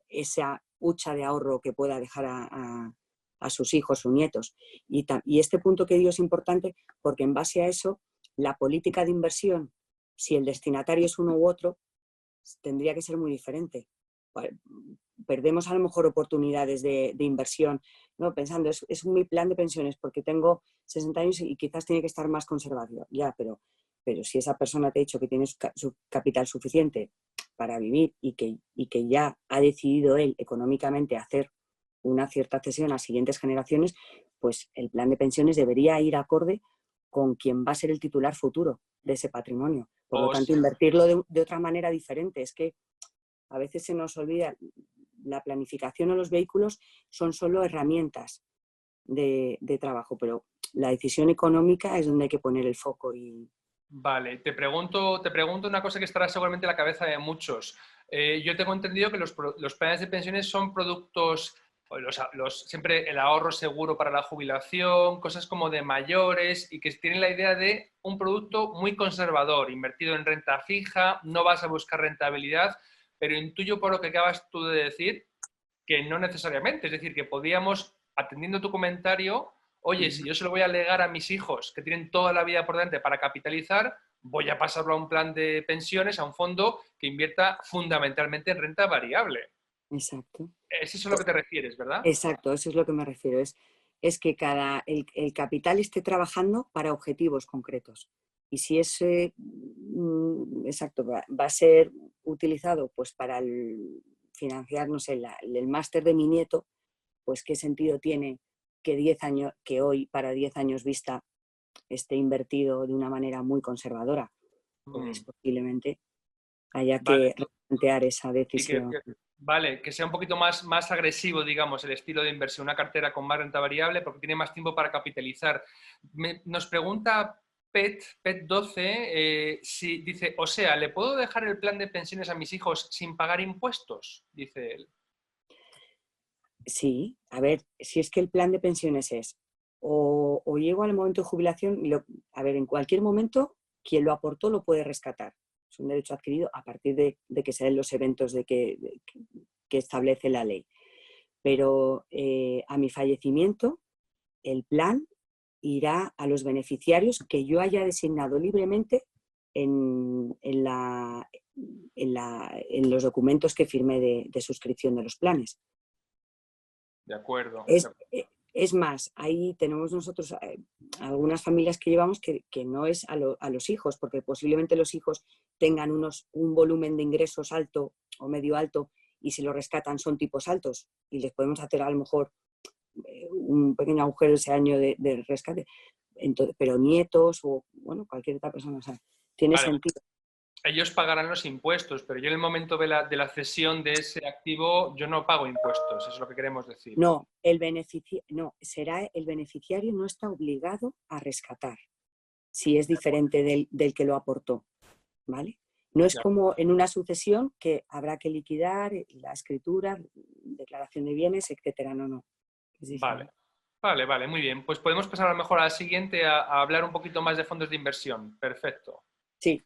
esa hucha de ahorro que pueda dejar a sus hijos o nietos. Y este punto que digo es importante porque en base a eso, la política de inversión, si el destinatario es uno u otro, tendría que ser muy diferente. Perdemos a lo mejor oportunidades de inversión, ¿no? Pensando, es mi plan de pensiones porque tengo 60 años y quizás tiene que estar más conservador. Ya, pero si esa persona te ha dicho que tiene su capital suficiente para vivir y que ya ha decidido él económicamente hacer una cierta cesión a siguientes generaciones, pues el plan de pensiones debería ir acorde con quien va a ser el titular futuro de ese patrimonio. Por lo tanto, invertirlo de otra manera diferente. Es que a veces se nos olvida, la planificación o los vehículos son solo herramientas de trabajo, pero la decisión económica es donde hay que poner el foco. Vale, te pregunto una cosa que estará seguramente en la cabeza de muchos. Yo tengo entendido que los planes de pensiones son productos, siempre el ahorro seguro para la jubilación, cosas como de mayores y que tienen la idea de un producto muy conservador, invertido en renta fija, no vas a buscar rentabilidad, pero intuyo por lo que acabas tú de decir que no necesariamente, es decir, que podíamos, atendiendo tu comentario, oye, si yo se lo voy a legar a mis hijos que tienen toda la vida por delante para capitalizar, voy a pasarlo a un plan de pensiones, a un fondo que invierta fundamentalmente en renta variable. exacto. Es eso a lo que te refieres, ¿verdad? Exacto, eso es lo que me refiero. Es que el capital esté trabajando para objetivos concretos. Y si ese, exacto, va a ser utilizado pues para financiar, no sé, el máster de mi nieto, pues qué sentido tiene que 10 años, que hoy para 10 años vista esté invertido de una manera muy conservadora. Pues Mm, posiblemente haya vale. que replantear esa Y decisión. vale, que sea un poquito más agresivo, digamos, el estilo de inversión, una cartera con más renta variable porque tiene más tiempo para capitalizar. Nos pregunta Pet12 si dice, o sea, ¿le puedo dejar el plan de pensiones a mis hijos sin pagar impuestos? Dice él. Sí, a ver, si es que el plan de pensiones es o llego al momento de jubilación, a ver, en cualquier momento quien lo aportó lo puede rescatar. Es un derecho adquirido a partir de que se den los eventos que establece la ley. Pero a mi fallecimiento, el plan irá a los beneficiarios que yo haya designado libremente en los documentos que firmé de suscripción de los planes. De acuerdo. Es, es más, ahí tenemos nosotros algunas familias que llevamos que no es a los hijos, porque posiblemente los hijos tengan un volumen de ingresos alto o medio alto y si lo rescatan son tipos altos y les podemos hacer a lo mejor un pequeño agujero ese año de rescate. Entonces, pero nietos o bueno, cualquier otra persona, o sea, tiene Vale, sentido. ellos pagarán los impuestos, pero yo en el momento de la cesión de ese activo, yo no pago impuestos, eso es lo que queremos decir. No, será el beneficiario no está obligado a rescatar si es diferente del que lo aportó, ¿vale? No es Ya. como en una sucesión que habrá que liquidar la escritura, declaración de bienes, etcétera. No, no, es Vale, diferente. vale, muy bien. Pues podemos pasar a lo mejor a la siguiente a hablar un poquito más de fondos de inversión. Perfecto. Sí.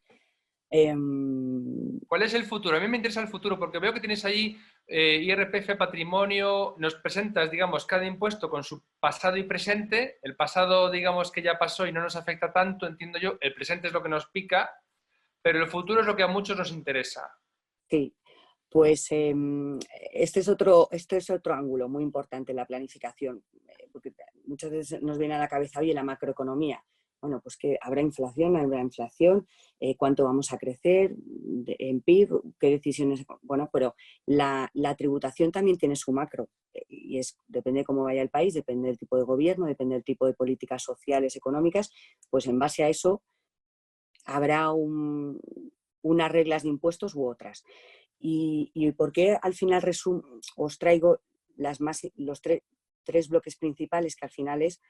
¿Cuál es el futuro? A mí me interesa el futuro porque veo que tienes ahí IRPF, patrimonio, nos presentas, digamos, cada impuesto con su pasado y presente. El pasado, digamos, que ya pasó y no nos afecta tanto, entiendo yo. El presente es lo que nos pica, pero el futuro es lo que a muchos nos interesa. Sí, pues este es otro ángulo muy importante en la planificación, porque muchas veces nos viene a la cabeza, oye, la macroeconomía. Bueno, pues que habrá inflación, cuánto vamos a crecer en PIB, qué decisiones. Bueno, pero la tributación también tiene su macro y depende de cómo vaya el país, depende del tipo de gobierno, depende del tipo de políticas sociales, económicas, pues en base a eso habrá unas reglas de impuestos u otras. ¿Y por qué al final os traigo los tres bloques principales que al final es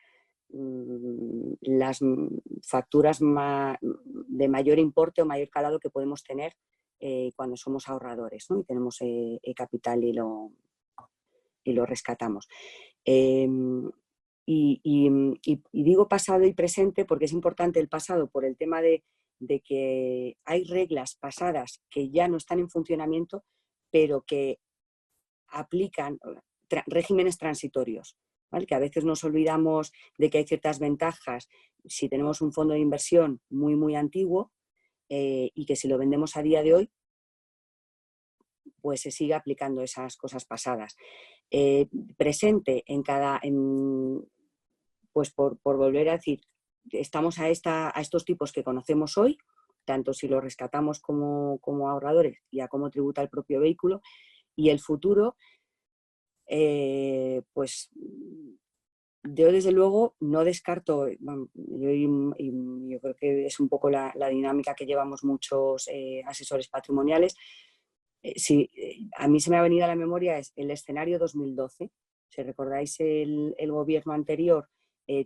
las facturas de mayor importe o mayor calado que podemos tener cuando somos ahorradores, ¿no? Y tenemos capital y lo rescatamos? Eh, y digo pasado y presente porque es importante el pasado por el tema de que hay reglas pasadas que ya no están en funcionamiento, pero que aplican regímenes transitorios, ¿vale? Que a veces nos olvidamos de que hay ciertas ventajas si tenemos un fondo de inversión muy, muy antiguo y que si lo vendemos a día de hoy, pues se sigue aplicando esas cosas pasadas. Presente pues por volver a decir, estamos a estos tipos que conocemos hoy, tanto si lo rescatamos como ahorradores y a cómo tributa el propio vehículo, y el futuro, pues yo desde luego no descarto, yo creo que es un poco la dinámica que llevamos muchos asesores patrimoniales. A mí se me ha venido a la memoria es el escenario 2012. Si recordáis, el gobierno anterior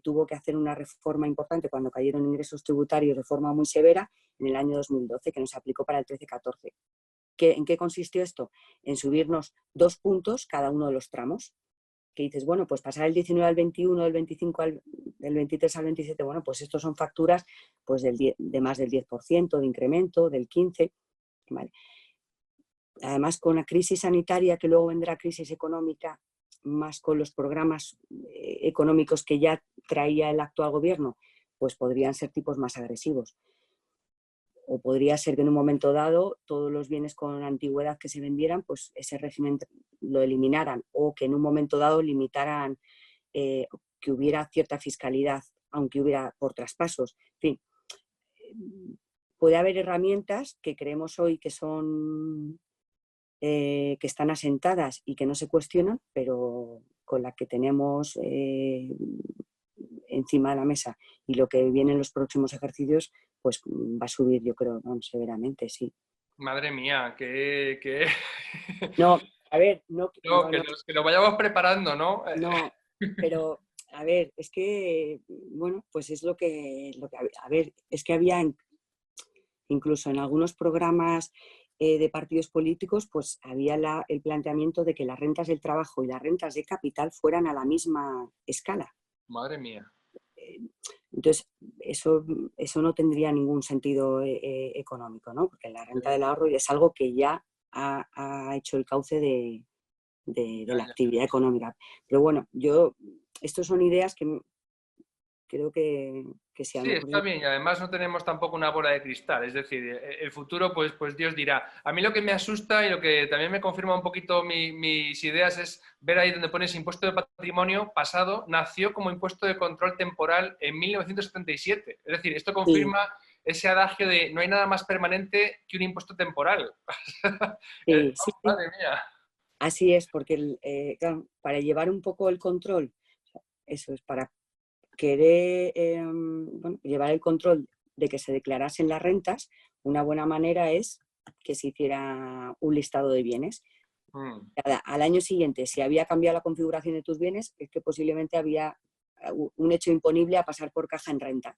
tuvo que hacer una reforma importante cuando cayeron ingresos tributarios de forma muy severa en el año 2012, que nos aplicó para el 13-14. ¿En qué consistió esto? En subirnos 2 puntos cada uno de los tramos. Que dices, bueno, pues pasar el 19 al 21, del 25 del 23 al 27, bueno, pues estos son facturas pues de más del 10% de incremento, del 15%, ¿vale? Además, con la crisis sanitaria, que luego vendrá crisis económica, más con los programas económicos que ya traía el actual gobierno, pues podrían ser tipos más agresivos. O podría ser que en un momento dado todos los bienes con antigüedad que se vendieran, pues ese régimen lo eliminaran o que en un momento dado limitaran que hubiera cierta fiscalidad, aunque hubiera por traspasos. En fin, puede haber herramientas que creemos hoy que son que están asentadas y que no se cuestionan, pero con la que tenemos encima de la mesa y lo que viene en los próximos ejercicios, pues va a subir, yo creo, ¿no? Severamente, sí. Madre mía, No, a ver, no, No, no, no, que lo vayamos preparando, ¿no? no, pero a ver, es que, bueno, pues es lo que a ver, es que había incluso en algunos programas de partidos políticos, pues había el planteamiento de que las rentas del trabajo y las rentas de capital fueran a la misma escala. Madre mía. Entonces, eso no tendría ningún sentido económico, ¿no? Porque la renta del ahorro es algo que ya ha hecho el cauce de la actividad económica. Pero bueno, estos son ideas que creo que si a lo Sí, mejor... está bien y además no tenemos tampoco una bola de cristal, es decir, el futuro pues Dios dirá. A mí lo que me asusta y lo que también me confirma un poquito mis ideas es ver ahí donde pones impuesto de patrimonio pasado, nació como impuesto de control temporal en 1977. Es decir, esto Sí, confirma ese adagio de no hay nada más permanente que un impuesto temporal. sí, sí, sí. Madre mía. Así es, porque claro, para llevar un poco el control, eso es para querer bueno, llevar el control de que se declarasen las rentas, una buena manera es que se hiciera un listado de bienes. Mm. Al año siguiente, si había cambiado la configuración de tus bienes, es que posiblemente había un hecho imponible a pasar por caja en renta.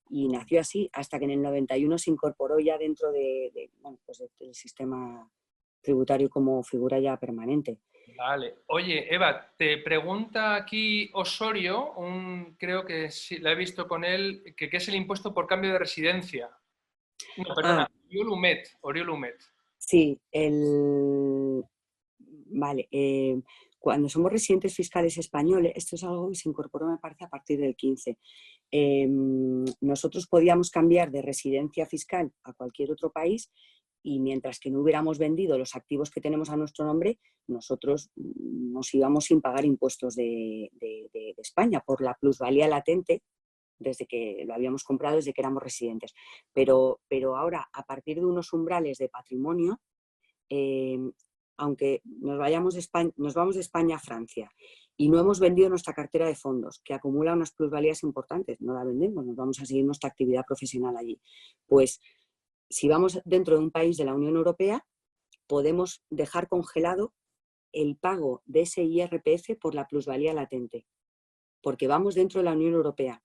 Y nació así hasta que en el 91 se incorporó ya dentro bueno, pues del sistema tributario como figura ya permanente. Vale. Oye, Eva, te pregunta aquí Osorio, creo que sí, la he visto con él, que qué es el impuesto por cambio de residencia. No, Ah, perdona, Oriol Humet, Oriol Humet. sí, vale. Cuando somos residentes fiscales españoles, esto es algo que se incorporó, me parece, a partir del 15. Nosotros podíamos cambiar de residencia fiscal a cualquier otro país y mientras que no hubiéramos vendido los activos que tenemos a nuestro nombre, nosotros nos íbamos sin pagar impuestos de España por la plusvalía latente desde que lo habíamos comprado, desde que éramos residentes. Pero ahora, a partir de unos umbrales de patrimonio, eh, aunque nos vamos de España a Francia y no hemos vendido nuestra cartera de fondos, que acumula unas plusvalías importantes, no la vendemos, nos vamos a seguir nuestra actividad profesional allí. Pues si vamos dentro de un país de la Unión Europea, podemos dejar congelado el pago de ese IRPF por la plusvalía latente, porque vamos dentro de la Unión Europea.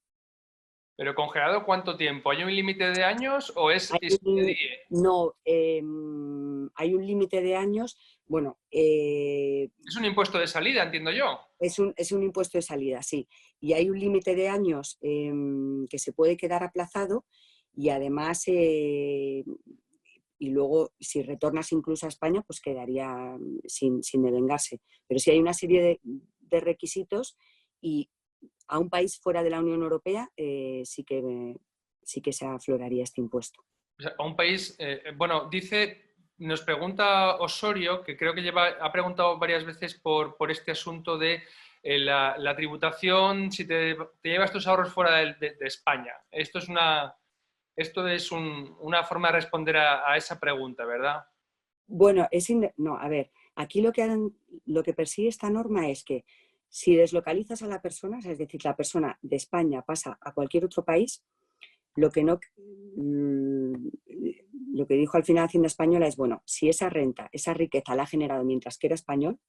¿Pero congelado cuánto tiempo? ¿Hay un límite de años o es No, hay un límite de años. Bueno, es un impuesto de salida, entiendo yo? es un impuesto de salida, sí. Y hay un límite de años que se puede quedar aplazado y además, y luego si retornas incluso a España, pues quedaría sin devengarse. Pero sí hay una serie de requisitos y a un país fuera de la Unión Europea sí que se afloraría este impuesto. O sea, a un país, bueno, nos pregunta Osorio, que creo que ha preguntado varias veces por este asunto de la tributación, si te llevas tus ahorros fuera de España. Esto es una forma de responder a esa pregunta, ¿verdad? Bueno, no, a ver, aquí lo que persigue esta norma es que si deslocalizas a la persona, es decir, la persona de España pasa a cualquier otro país, lo que no, lo que dijo al final Hacienda Española es, bueno, si esa renta, esa riqueza la ha generado mientras que era español,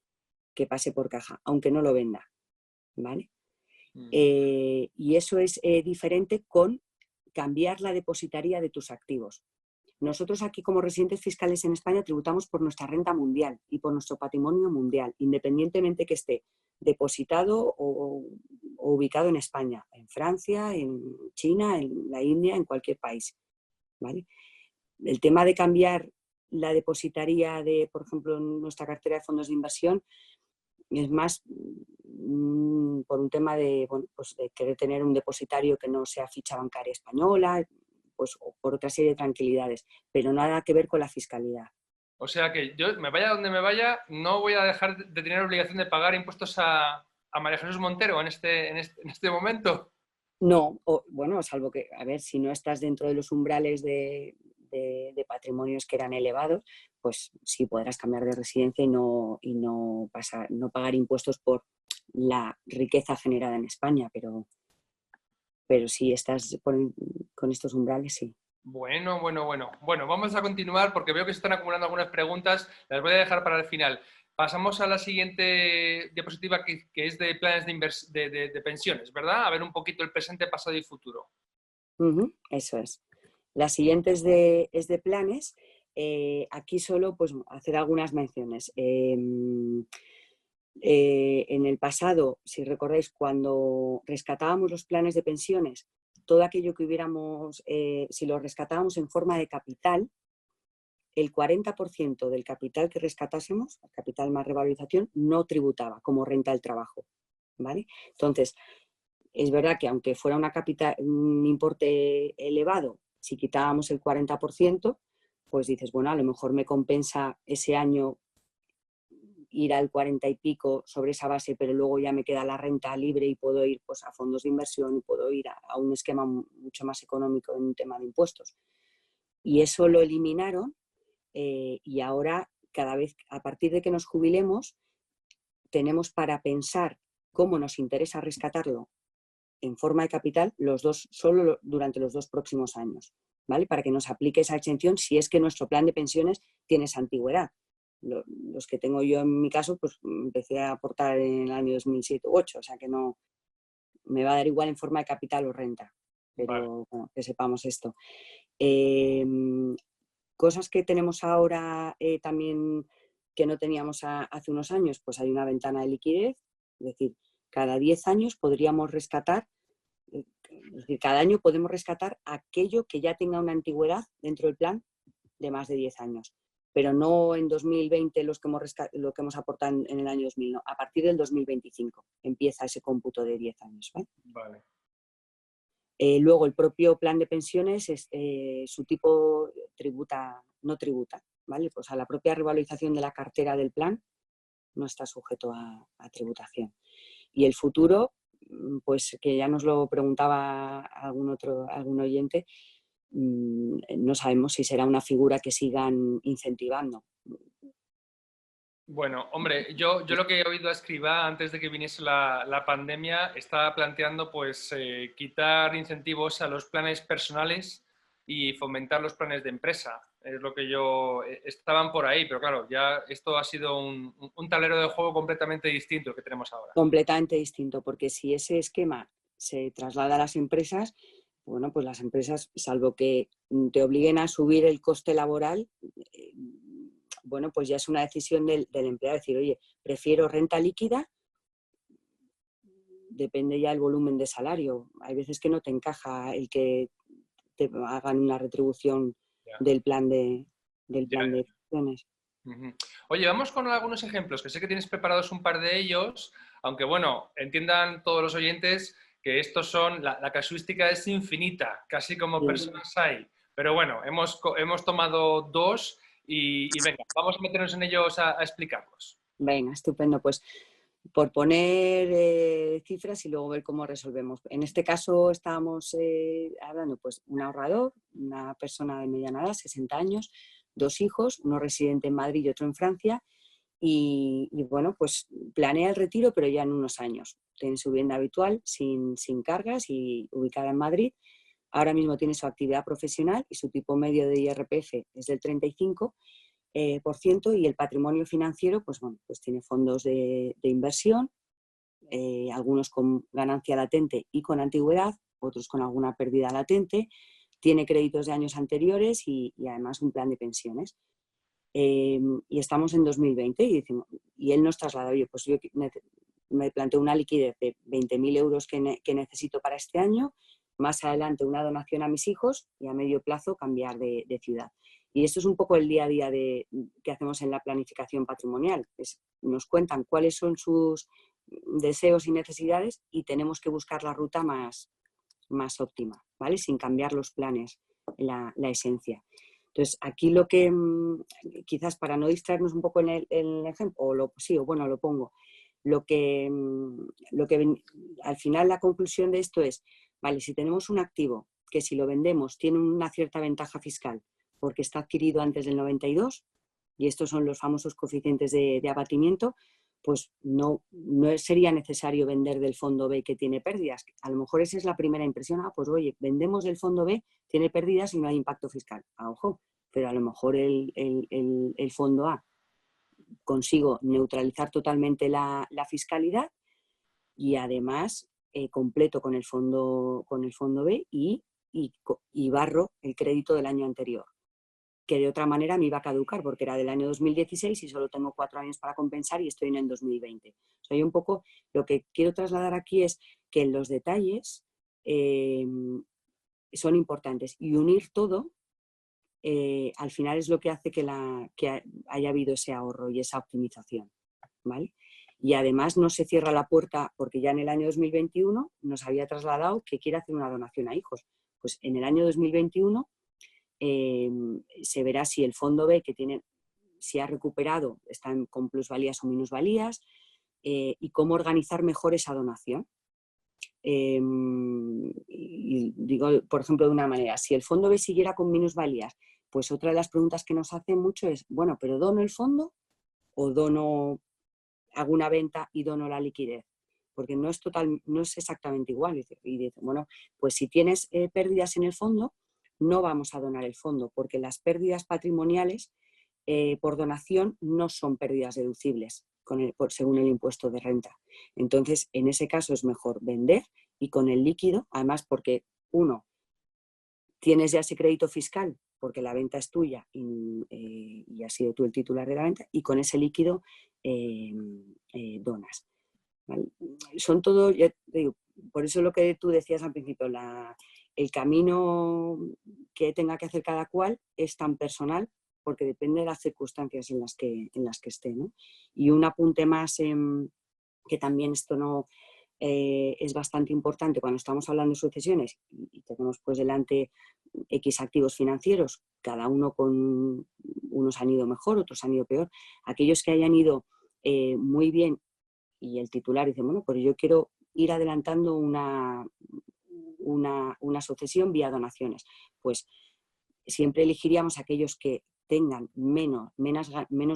que pase por caja, aunque no lo venda, ¿vale? Y eso es diferente con cambiar la depositaría de tus activos. Nosotros aquí como residentes fiscales en España tributamos por nuestra renta mundial y por nuestro patrimonio mundial, independientemente que esté depositado o ubicado en España, en Francia, en China, en la India, en cualquier país, ¿vale? El tema de cambiar la depositaría de, por ejemplo, nuestra cartera de fondos de inversión es más por un tema de, bueno, pues de querer tener un depositario que no sea ficha bancaria española, pues por otra serie de tranquilidades, pero nada que ver con la fiscalidad. O sea que yo, me vaya donde me vaya, no voy a dejar de tener obligación de pagar impuestos a María Jesús Montero en este momento. No, bueno, salvo que, a ver, si no estás dentro de los umbrales de patrimonios que eran elevados, pues sí podrás cambiar de residencia no pagar impuestos por la riqueza generada en España, pero si estás con estos umbrales, sí. Bueno, bueno, bueno. Bueno, vamos a continuar porque veo que se están acumulando algunas preguntas. Las voy a dejar para el final. Pasamos a la siguiente diapositiva que es de planes de pensiones, ¿verdad? A ver un poquito el presente, pasado y futuro. Eso es. La siguiente es de planes. Aquí solo pues, hacer algunas menciones. En el pasado, si recordáis, cuando rescatábamos los planes de pensiones, todo aquello que hubiéramos, si lo rescatábamos en forma de capital, el 40% del capital que rescatásemos, el capital más revalorización, no tributaba como renta del trabajo. ¿Vale? Entonces, es verdad que aunque fuera un importe elevado, si quitábamos el 40%, pues dices, bueno, a lo mejor me compensa ese año ir al 40 y pico sobre esa base, pero luego ya me queda la renta libre y puedo ir pues, a fondos de inversión y puedo ir a un esquema mucho más económico en un tema de impuestos. Y eso lo eliminaron y ahora cada vez, a partir de que nos jubilemos, tenemos para pensar cómo nos interesa rescatarlo en forma de capital solo durante los 2 próximos años, ¿vale? Para que nos aplique esa exención si es que nuestro plan de pensiones tiene esa antigüedad. Los que tengo yo en mi caso, pues empecé a aportar en el año 2007 u 2008, o sea que no me va a dar igual en forma de capital o renta, Vale. pero bueno, que sepamos esto. Cosas que tenemos ahora también que no teníamos hace unos años, pues hay una ventana de liquidez, es decir, cada 10 años podríamos rescatar, es decir, cada año podemos rescatar aquello que ya tenga una antigüedad dentro del plan de más de 10 años, pero no en 2020 lo que hemos aportado en el año 2000, no, a partir del 2025 empieza ese cómputo de 10 años. ¿Vale? Vale. Luego, el propio plan de pensiones, su tipo no tributa, ¿vale? Pues a la propia revalorización de la cartera del plan no está sujeto a tributación. Y el futuro, pues que ya nos lo preguntaba algún oyente, no sabemos si será una figura que sigan incentivando. Bueno, hombre, yo lo que he oído a Escribá antes de que viniese la pandemia estaba planteando pues quitar incentivos a los planes personales y fomentar los planes de empresa. Es lo que estaban por ahí, pero claro, ya esto ha sido un tablero de juego completamente distinto al que tenemos ahora. Completamente distinto, porque si ese esquema se traslada a las empresas, bueno, pues las empresas, salvo que te obliguen a subir el coste laboral, bueno, pues ya es una decisión del empleado decir, oye, prefiero renta líquida, depende ya del volumen de salario. Hay veces que no te encaja el que te hagan una retribución Ya, del plan de ya. pensiones. Ujú. Oye, vamos con algunos ejemplos, que sé que tienes preparados un par de ellos, aunque bueno, entiendan todos los oyentes que estos son, la casuística es infinita, casi como Sí. personas hay. Pero bueno, hemos tomado dos y venga, vamos a meternos en ellos a explicarlos. Venga, estupendo. Pues por poner cifras y luego ver cómo resolvemos. En este caso estábamos hablando, pues, un ahorrador, una persona de mediana edad, 60 años, 2 hijos, uno residente en Madrid y otro en Francia, y bueno, pues planea el retiro, pero ya en unos años. Tiene su vivienda habitual, sin cargas y ubicada en Madrid. Ahora mismo tiene su actividad profesional y su tipo medio de IRPF es del 35%, por ciento, y el patrimonio financiero, pues bueno, pues tiene fondos de inversión, algunos con ganancia latente y con antigüedad, otros con alguna pérdida latente, tiene créditos de años anteriores y además un plan de pensiones. Y estamos en 2020 y él nos traslada, oye, pues yo me planteo una liquidez de 20.000 euros que necesito para este año, más adelante una donación a mis hijos y a medio plazo cambiar de ciudad. Y esto es un poco el día a día que hacemos en la planificación patrimonial. Nos cuentan cuáles son sus deseos y necesidades y tenemos que buscar la ruta más óptima, ¿vale? Sin cambiar los planes, la esencia. Entonces, aquí lo que, quizás para no distraernos un poco en el ejemplo, lo pongo, al final la conclusión de esto es, vale, si tenemos un activo que si lo vendemos tiene una cierta ventaja fiscal porque está adquirido antes del 92, y estos son los famosos coeficientes de abatimiento, pues no sería necesario vender del fondo B que tiene pérdidas. A lo mejor esa es la primera impresión, pues oye, vendemos del fondo B, tiene pérdidas y no hay impacto fiscal. Ojo, pero a lo mejor el fondo A consigo neutralizar totalmente la fiscalidad y además completo con el fondo B y barro el crédito del año anterior, que de otra manera me iba a caducar porque era del año 2016 y solo tengo 4 años para compensar y estoy en el 2020. O sea, yo un poco lo que quiero trasladar aquí es que los detalles son importantes y unir todo al final es lo que hace que haya habido ese ahorro y esa optimización, ¿vale? Y además no se cierra la puerta porque ya en el año 2021 nos había trasladado que quiere hacer una donación a hijos. Pues en el año 2021 se verá si el fondo B que tiene, si ha recuperado, están con plusvalías o minusvalías y cómo organizar mejor esa donación. Y digo, por ejemplo, de una manera, si el fondo B siguiera con minusvalías, pues otra de las preguntas que nos hacen mucho es, bueno, ¿pero dono el fondo o hago una venta y dono la liquidez? Porque no es exactamente igual. Y dice, bueno, pues si tienes pérdidas en el fondo, no vamos a donar el fondo, porque las pérdidas patrimoniales por donación no son pérdidas deducibles según el impuesto de renta. Entonces, en ese caso es mejor vender y con el líquido, además porque tienes ya ese crédito fiscal porque la venta es tuya y has sido tú el titular de la venta, y con ese líquido donas. ¿Vale? Son todo, ya te digo, por eso lo que tú decías al principio, el camino que tenga que hacer cada cual es tan personal porque depende de las circunstancias en las que esté, ¿no? Y un apunte más, que también esto no es bastante importante cuando estamos hablando de sucesiones y tenemos pues delante X activos financieros, cada uno unos han ido mejor, otros han ido peor. Aquellos que hayan ido muy bien y el titular dice, bueno, pues yo quiero ir adelantando una sucesión vía donaciones, pues siempre elegiríamos aquellos que tengan menos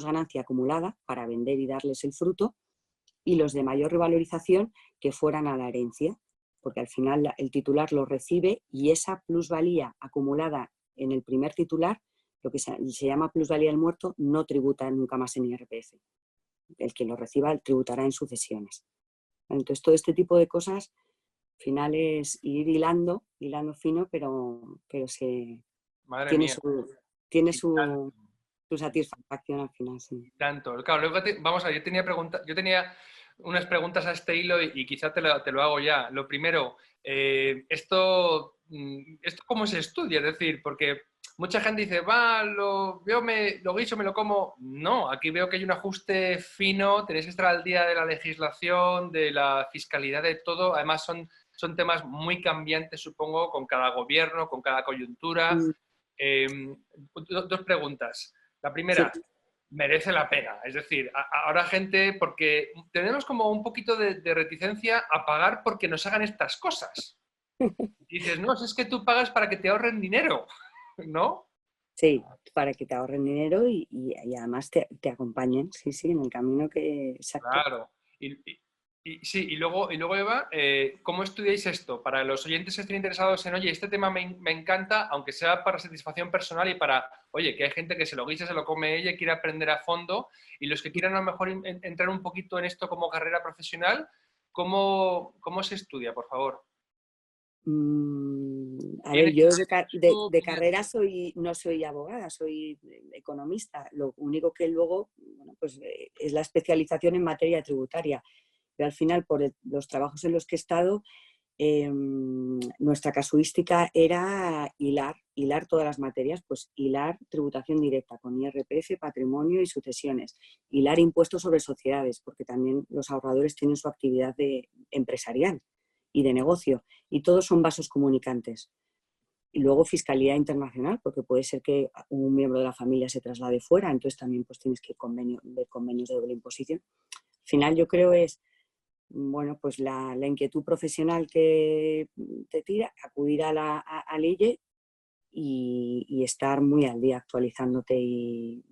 ganancia acumulada para vender y darles el fruto, y los de mayor revalorización que fueran a la herencia, porque al final el titular lo recibe y esa plusvalía acumulada en el primer titular, lo que se llama plusvalía del muerto, no tributa nunca más en IRPF. El que lo reciba tributará en sucesiones. Entonces, todo este tipo de cosas, al final es ir hilando fino, pero Madre mía. tiene su satisfacción al final. Sí. Tanto. Claro, luego vamos a ver, yo tenía unas preguntas a este hilo y quizá te lo hago ya. Lo primero, ¿esto cómo se estudia? Es decir, porque mucha gente dice, lo guiso, me lo como. No, aquí veo que hay un ajuste fino, tenéis que estar al día de la legislación, de la fiscalidad, de todo. Además, son temas muy cambiantes, supongo, con cada gobierno, con cada coyuntura. Dos preguntas. La primera, sí. Merece la pena. Es decir, ahora gente, porque tenemos como un poquito de reticencia a pagar porque nos hagan estas cosas. Y dices, no, es que tú pagas para que te ahorren dinero, ¿no? Sí, para que te ahorren dinero y además te acompañen, sí, en el camino que... Exacto. Claro. Y luego Eva, ¿cómo estudiáis esto? Para los oyentes que estén interesados en, oye, este tema me encanta, aunque sea para satisfacción personal y para, oye, que hay gente que se lo guisa, se lo come ella y quiere aprender a fondo, y los que quieran a lo mejor entrar un poquito en esto como carrera profesional, ¿cómo se estudia, por favor? A ver, yo de carrera no soy abogada, soy economista. Lo único que luego, bueno, pues es la especialización en materia tributaria. Pero al final, por los trabajos en los que he estado, nuestra casuística era hilar todas las materias, pues hilar tributación directa con IRPF, patrimonio y sucesiones, hilar impuestos sobre sociedades, porque también los ahorradores tienen su actividad empresarial y de negocio, y todos son vasos comunicantes. Y luego fiscalidad internacional, porque puede ser que un miembro de la familia se traslade fuera, entonces también pues tienes que ver convenios de doble imposición. Al final yo creo es, bueno, pues la inquietud profesional que te tira, acudir al IE y estar muy al día actualizándote y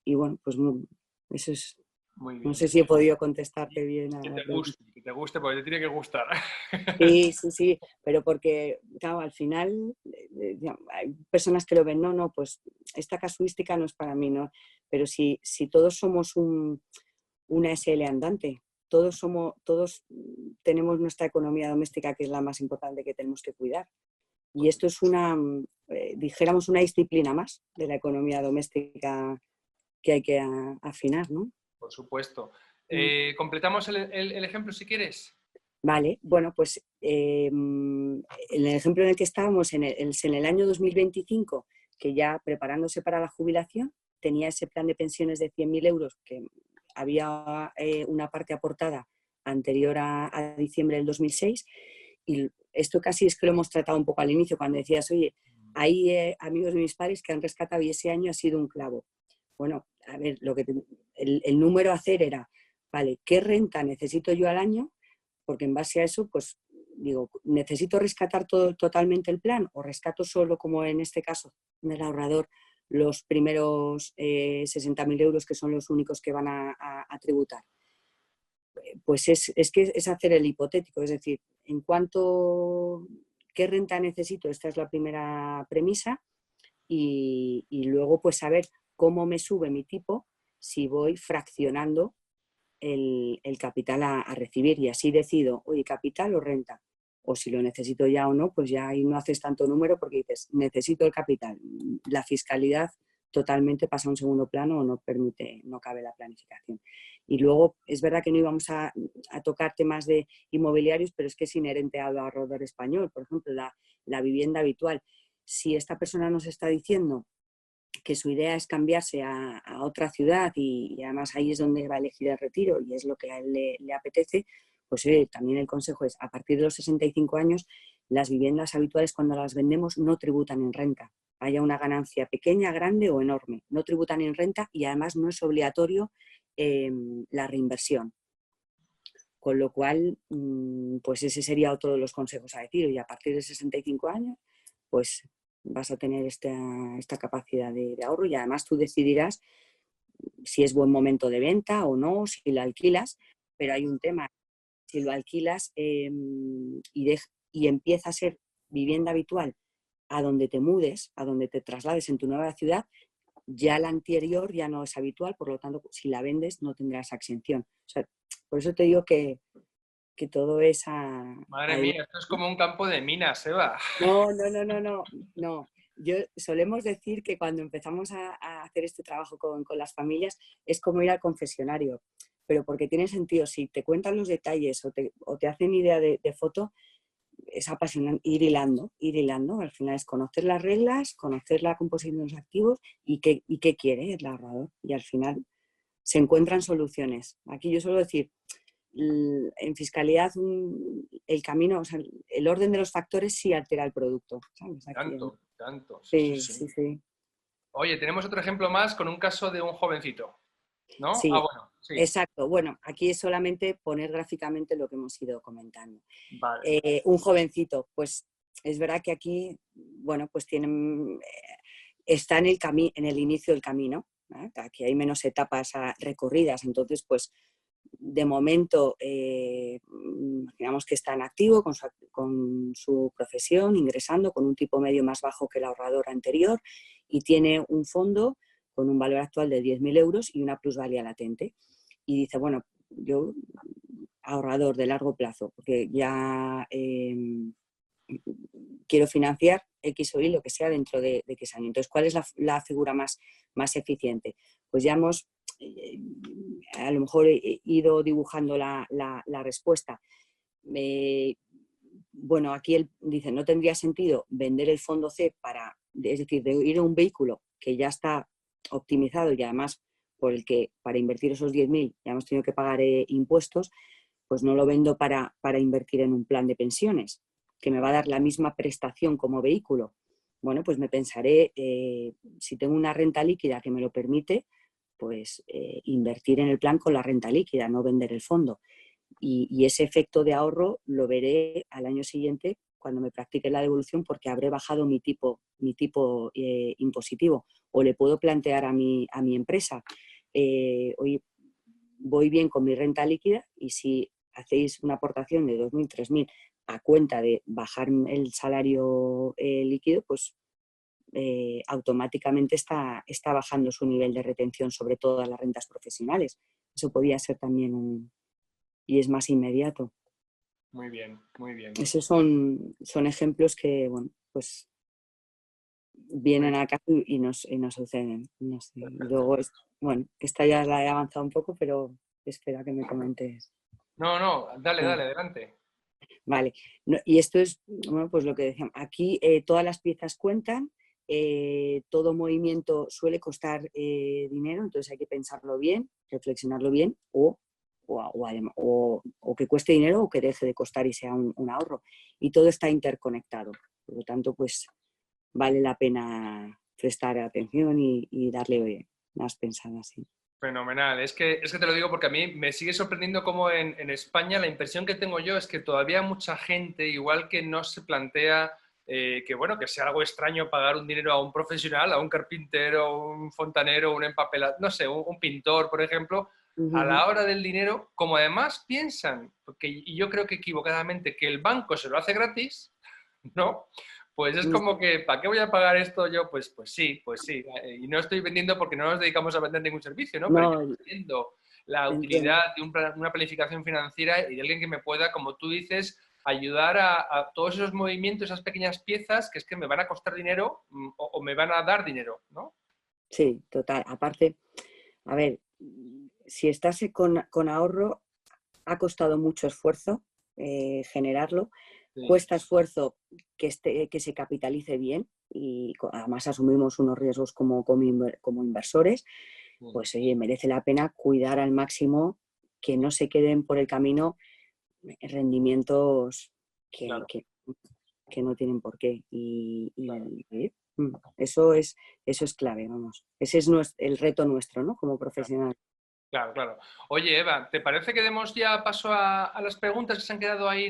bueno, pues eso es, Muy no bien. sé si he podido contestarte bien a Que la te pregunta. guste, que te guste, porque te tiene que gustar. Sí, sí, sí, pero porque, claro, al final hay personas que lo ven, no, pues esta casuística no es para mí, ¿no? Pero si todos somos una SL andante, todos tenemos nuestra economía doméstica, que es la más importante que tenemos que cuidar. Y esto es dijéramos, una disciplina más de la economía doméstica que hay que afinar, ¿no? Por supuesto. Mm. ¿Completamos el ejemplo si quieres? Vale, bueno, pues en el ejemplo en el que estábamos, en el año 2025, que ya preparándose para la jubilación, tenía ese plan de pensiones de 100.000 euros, que había una parte aportada anterior a diciembre del 2006, y esto casi es que lo hemos tratado un poco al inicio, cuando decías, oye, hay amigos de mis padres que han rescatado y ese año ha sido un clavo. Bueno, a ver, el número a hacer era, vale, ¿qué renta necesito yo al año? Porque en base a eso, pues digo, ¿necesito rescatar totalmente el plan o rescato solo, como en este caso del ahorrador, los primeros 60.000 euros que son los únicos que van a tributar? Pues es que es hacer el hipotético, es decir, en cuanto, ¿qué renta necesito? Esta es la primera premisa y luego pues saber cómo me sube mi tipo si voy fraccionando el capital a recibir y así decido, oye, capital o renta. O si lo necesito ya o no, pues ya ahí no haces tanto número porque dices, necesito el capital. La fiscalidad totalmente pasa a un segundo plano o no permite, no cabe la planificación. Y luego, es verdad que no íbamos a tocar temas de inmobiliarios, pero es que es inherente al ahorrador español. Por ejemplo, la vivienda habitual. Si esta persona nos está diciendo que su idea es cambiarse a otra ciudad y además ahí es donde va a elegir el retiro y es lo que a él le apetece, pues también el consejo es, a partir de los 65 años, las viviendas habituales cuando las vendemos no tributan en renta. Haya una ganancia pequeña, grande o enorme. No tributan en renta y además no es obligatorio la reinversión. Con lo cual, pues ese sería otro de los consejos a decir. Y a partir de 65 años, pues vas a tener esta capacidad de ahorro y además tú decidirás si es buen momento de venta o no, si lo alquilas, pero hay un tema, si lo alquilas y empieza a ser vivienda habitual a donde te mudes, a donde te traslades en tu nueva ciudad, ya la anterior ya no es habitual, por lo tanto, si la vendes no tendrás exención. O sea, por eso te digo que todo es Madre mía, esto es como un campo de minas, Eva. No, no, no, no, no, no. Solemos decir que cuando empezamos a hacer este trabajo con las familias es como ir al confesionario, pero porque tiene sentido, si te cuentan los detalles o te hacen idea de foto, es apasionante ir hilando. Al final es conocer las reglas, conocer la composición de los activos y qué quiere el ahorrador. Y al final se encuentran soluciones. Aquí yo suelo decir, en fiscalidad el camino, o sea, el orden de los factores sí altera el producto. ¿Sabes? Tanto, tanto. Sí, sí, Sí, sí. sí, sí. Oye, tenemos otro ejemplo más con un caso de un jovencito, ¿no? Ah, Sí, bueno, sí. exacto. Bueno, aquí es solamente poner gráficamente lo que hemos ido comentando. Vale. Un jovencito, pues es verdad que aquí, bueno, pues está en el inicio del camino. Aquí hay menos etapas recorridas, entonces pues de momento digamos que está en activo con su profesión, ingresando con un tipo medio más bajo que el ahorrador anterior y tiene un fondo con un valor actual de 10.000 euros y una plusvalía latente. Y dice, bueno, yo ahorrador de largo plazo, porque ya quiero financiar X o Y, lo que sea, dentro de X años. Entonces, ¿cuál es la figura más eficiente? Pues ya hemos, a lo mejor he ido dibujando la respuesta. Bueno, aquí él dice, no tendría sentido vender el fondo C es decir, de ir a un vehículo que ya está optimizado y además por el que para invertir esos 10.000 ya hemos tenido que pagar impuestos, pues no lo vendo para invertir en un plan de pensiones. que me va a dar la misma prestación como vehículo, bueno, pues me pensaré, si tengo una renta líquida que me lo permite, pues invertir en el plan con la renta líquida, no vender el fondo. Y ese efecto de ahorro lo veré al año siguiente cuando me practique la devolución, porque habré bajado mi tipo impositivo. O le puedo plantear a mi empresa, oye, voy bien con mi renta líquida, y si hacéis una aportación de 2.000, 3.000 a cuenta de bajar el salario líquido, pues automáticamente está bajando su nivel de retención sobre todas las rentas profesionales. Eso podría ser también y es más inmediato. Muy bien, muy bien. Esos son ejemplos que, bueno, pues vienen acá y nos suceden. No sé. Luego, bueno, esta ya la he avanzado un poco, pero espera que me comentes. No, no, dale, Ah, dale, adelante. vale. No, y esto es, bueno, pues lo que decíamos. Aquí todas las piezas cuentan, todo movimiento suele costar dinero, entonces hay que pensarlo bien, reflexionarlo bien, o que cueste dinero o que deje de costar y sea un ahorro. Y todo está interconectado. Por lo tanto, pues vale la pena prestar atención y darle más pensada, sí. Fenomenal. Es que te lo digo porque a mí me sigue sorprendiendo cómo en España la impresión que tengo yo es que todavía mucha gente, igual que no se plantea que, bueno, que sea algo extraño pagar un dinero a un profesional, a un carpintero, un fontanero, un empapelador, no sé, un pintor, por ejemplo, a Ujú. la hora del dinero, como además piensan, porque, y yo creo que equivocadamente, que el banco se lo hace gratis, ¿no? Pues es como que, ¿para qué voy a pagar esto yo? Pues sí, pues sí. Y no estoy vendiendo porque no nos dedicamos a vender ningún servicio, ¿no? Pero yo No, entiendo la entiendo. utilidad de una planificación financiera y de alguien que me pueda, como tú dices, ayudar a todos esos movimientos, esas pequeñas piezas que es que me van a costar dinero o me van a dar dinero, ¿no? Sí, total. Aparte, a ver, si estás con ahorro, ha costado mucho esfuerzo generarlo, Sí. cuesta esfuerzo que se capitalice bien, y además asumimos unos riesgos como inversores, Sí. pues oye, merece la pena cuidar al máximo que no se queden por el camino rendimientos que, Claro, que- que no tienen por qué. claro. Eso es clave, vamos. Ese es el reto nuestro, ¿no? Como profesional. Claro, claro. Oye, Eva, ¿te parece que demos ya paso a las preguntas que se han quedado ahí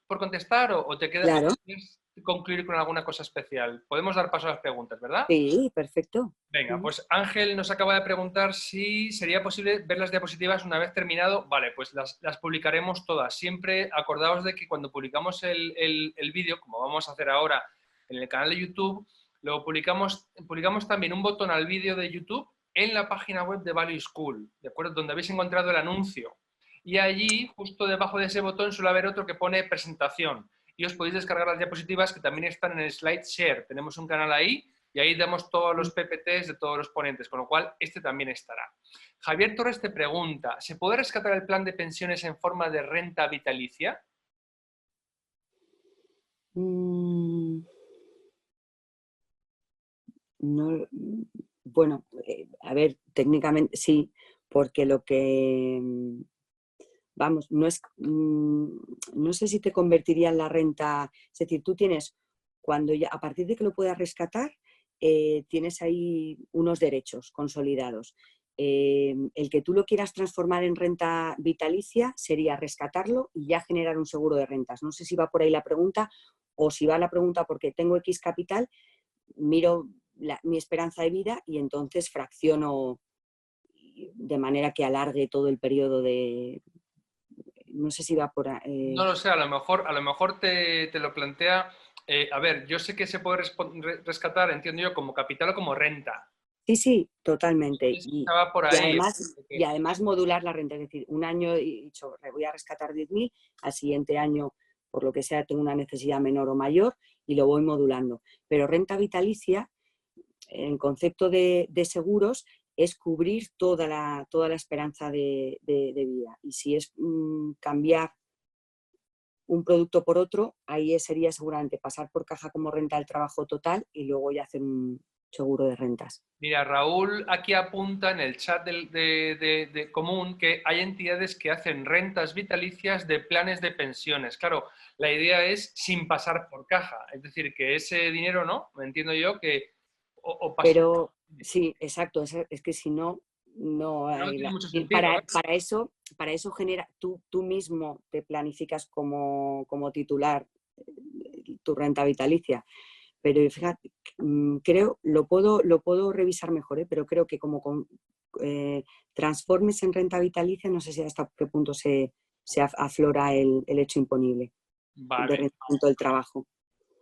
por contestar o te queda, o Claro, quieres concluir con alguna cosa especial? Podemos dar paso a las preguntas, ¿verdad? sí, perfecto. Venga, Ujú. pues Ángel nos acaba de preguntar si sería posible ver las diapositivas una vez terminado. Vale, pues las publicaremos todas. Siempre acordaos de que cuando publicamos el vídeo, como vamos a hacer ahora en el canal de YouTube, lo publicamos también un botón al vídeo de YouTube en la página web de Value School, ¿de acuerdo? Donde habéis encontrado el anuncio. Y allí, justo debajo de ese botón, suele haber otro que pone presentación. Y os podéis descargar las diapositivas que también están en el SlideShare. Tenemos un canal ahí y ahí damos todos los PPTs de todos los ponentes, con lo cual este también estará. Javier Torres te pregunta, ¿se puede rescatar el plan de pensiones en forma de renta vitalicia? Mm, no, bueno, a ver, técnicamente sí, porque vamos, no sé si te convertiría en la renta, es decir, tú tienes, cuando ya, a partir de que lo puedas rescatar, tienes ahí unos derechos consolidados. El que tú lo quieras transformar en renta vitalicia sería rescatarlo y ya generar un seguro de rentas. No sé si va por ahí la pregunta, o si va la pregunta porque tengo X capital, miro mi esperanza de vida y entonces fracciono de manera que alargue todo el periodo de... No sé si va por No ahí. lo sé, a lo mejor te lo plantea. A ver, yo sé que se puede rescatar, entiendo yo, como capital o como renta. Sí, sí, totalmente. Estaba por Y ahí. además modular la renta, es decir, un año he dicho, voy a rescatar 10.000, al siguiente año, por lo que sea, tengo una necesidad menor o mayor y lo voy modulando. Pero renta vitalicia, en concepto de seguros, es cubrir toda la esperanza de vida. Y si es cambiar un producto por otro, ahí sería seguramente pasar por caja como renta del trabajo total y luego ya hacer seguro de rentas. Mira, Raúl aquí apunta en el chat de común que hay entidades que hacen rentas vitalicias de planes de pensiones. Claro, la idea es sin pasar por caja, es decir, que ese dinero, ¿no? Me entiendo yo que o pasa. Pero sí, exacto, es que si no, no No hay... tiene mucho y sentido, ¿eh? para eso genera, tú mismo te planificas como titular tu renta vitalicia. Pero fíjate, creo, lo puedo revisar mejor, ¿eh? Pero creo que como transformes en renta vitalicia, no sé si hasta qué punto se aflora el hecho imponible de Vale. rendimiento del trabajo.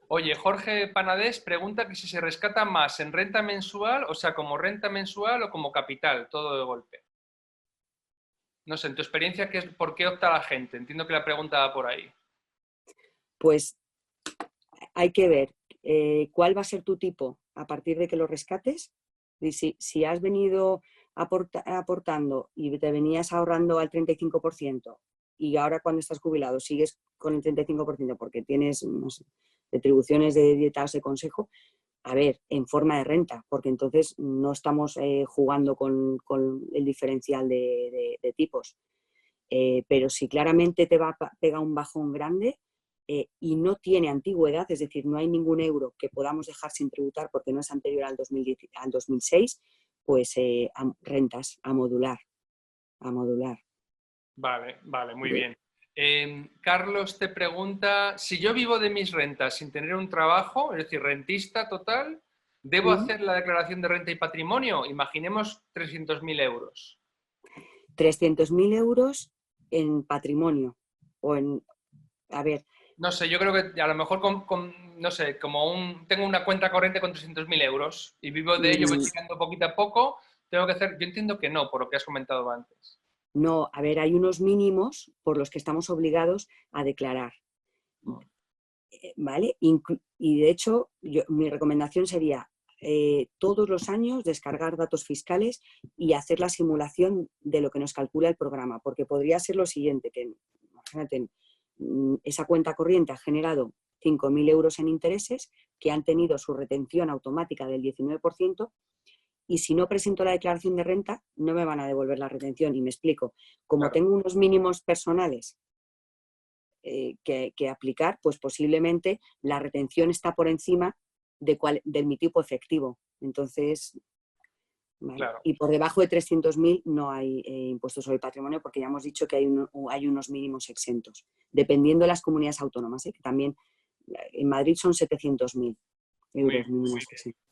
Oye, Jorge Panadés pregunta que si se rescata más en renta mensual, o sea, como renta mensual o como capital, todo de golpe. No sé, en tu experiencia, ¿por qué opta la gente? Entiendo que la pregunta va por ahí. Pues hay que ver cuál va a ser tu tipo a partir de que lo rescates. Y si has venido aportando y te venías ahorrando al 35% y ahora cuando estás jubilado sigues con el 35% porque tienes, no sé, retribuciones de dietas de consejo, a ver, en forma de renta, porque entonces no estamos jugando con el diferencial de tipos. Pero si claramente te pega un bajón grande y no tiene antigüedad, es decir, no hay ningún euro que podamos dejar sin tributar porque no es anterior al 2006, pues rentas a modular, a modular. Vale, vale, muy bien. Carlos te pregunta, si yo vivo de mis rentas sin tener un trabajo, es decir, rentista total, ¿debo hacer la declaración de renta y patrimonio? Imaginemos 300.000 euros. 300.000 euros en patrimonio o en, a ver. No sé, yo creo que a lo mejor no sé, tengo una cuenta corriente con 300.000 euros y vivo de ello, voy tirando poquito a poco, tengo que hacer, yo entiendo que no, por lo que has comentado antes. No, a ver, hay unos mínimos por los que estamos obligados a declarar. ¿Vale? Y de hecho, mi recomendación sería todos los años descargar datos fiscales y hacer la simulación de lo que nos calcula el programa, porque podría ser lo siguiente, que imagínate, esa cuenta corriente ha generado 5.000 euros en intereses que han tenido su retención automática del 19%, y si no presento la declaración de renta no me van a devolver la retención. Y me explico, como Claro. tengo unos mínimos personales que aplicar, pues posiblemente la retención está por encima de mi tipo efectivo. Entonces, ¿vale? Claro. Y por debajo de 300.000 no hay impuestos sobre el patrimonio porque ya hemos dicho que hay unos mínimos exentos, dependiendo de las comunidades autónomas, que también en Madrid son 700.000 euros mínimos exentos.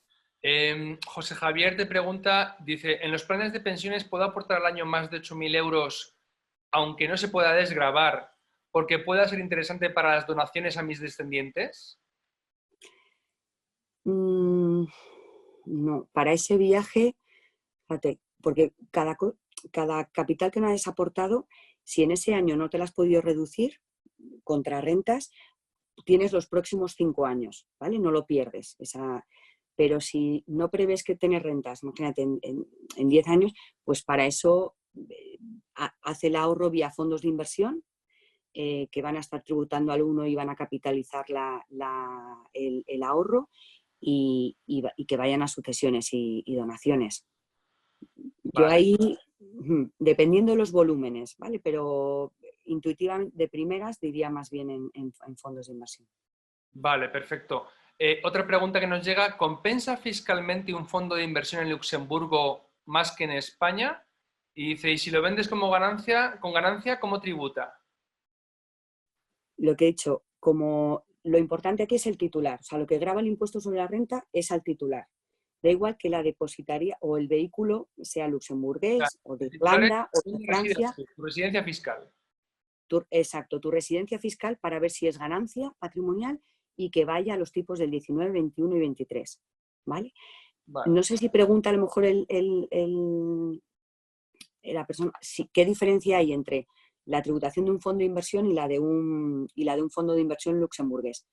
José Javier te pregunta, dice, ¿en los planes de pensiones puedo aportar al año más de 8.000 euros aunque no se pueda desgravar porque pueda ser interesante para las donaciones a mis descendientes? No, para ese viaje, fíjate, porque cada capital que no hayas aportado, si en ese año no te la has podido reducir contra rentas, tienes los próximos 5 años, ¿vale? No lo pierdes. Pero si no prevés que tener rentas, imagínate, en 10 años, pues para eso hace el ahorro vía fondos de inversión que van a estar tributando al 1 y van a capitalizar el ahorro y que vayan a sucesiones y donaciones. Yo Vale. ahí, dependiendo de los volúmenes, ¿vale? Pero intuitivamente, de primeras, diría más bien en fondos de inversión. Vale, perfecto. Otra pregunta que nos llega, ¿compensa fiscalmente un fondo de inversión en Luxemburgo más que en España? Y dice, ¿y si lo vendes como ganancia, con ganancia, cómo tributa? Lo que he dicho, como lo importante aquí es el titular, o sea, lo que grava el impuesto sobre la renta es al titular. Da igual que la depositaria o el vehículo sea luxemburgués o de Irlanda o de Francia. Tu residencia fiscal. Exacto, tu residencia fiscal para ver si es ganancia patrimonial y que vaya a los tipos del 19, 21 y 23. ¿Vale? Vale. No sé si pregunta a lo mejor la persona qué diferencia hay entre la tributación de un fondo de inversión y la de un fondo de inversión luxemburgués.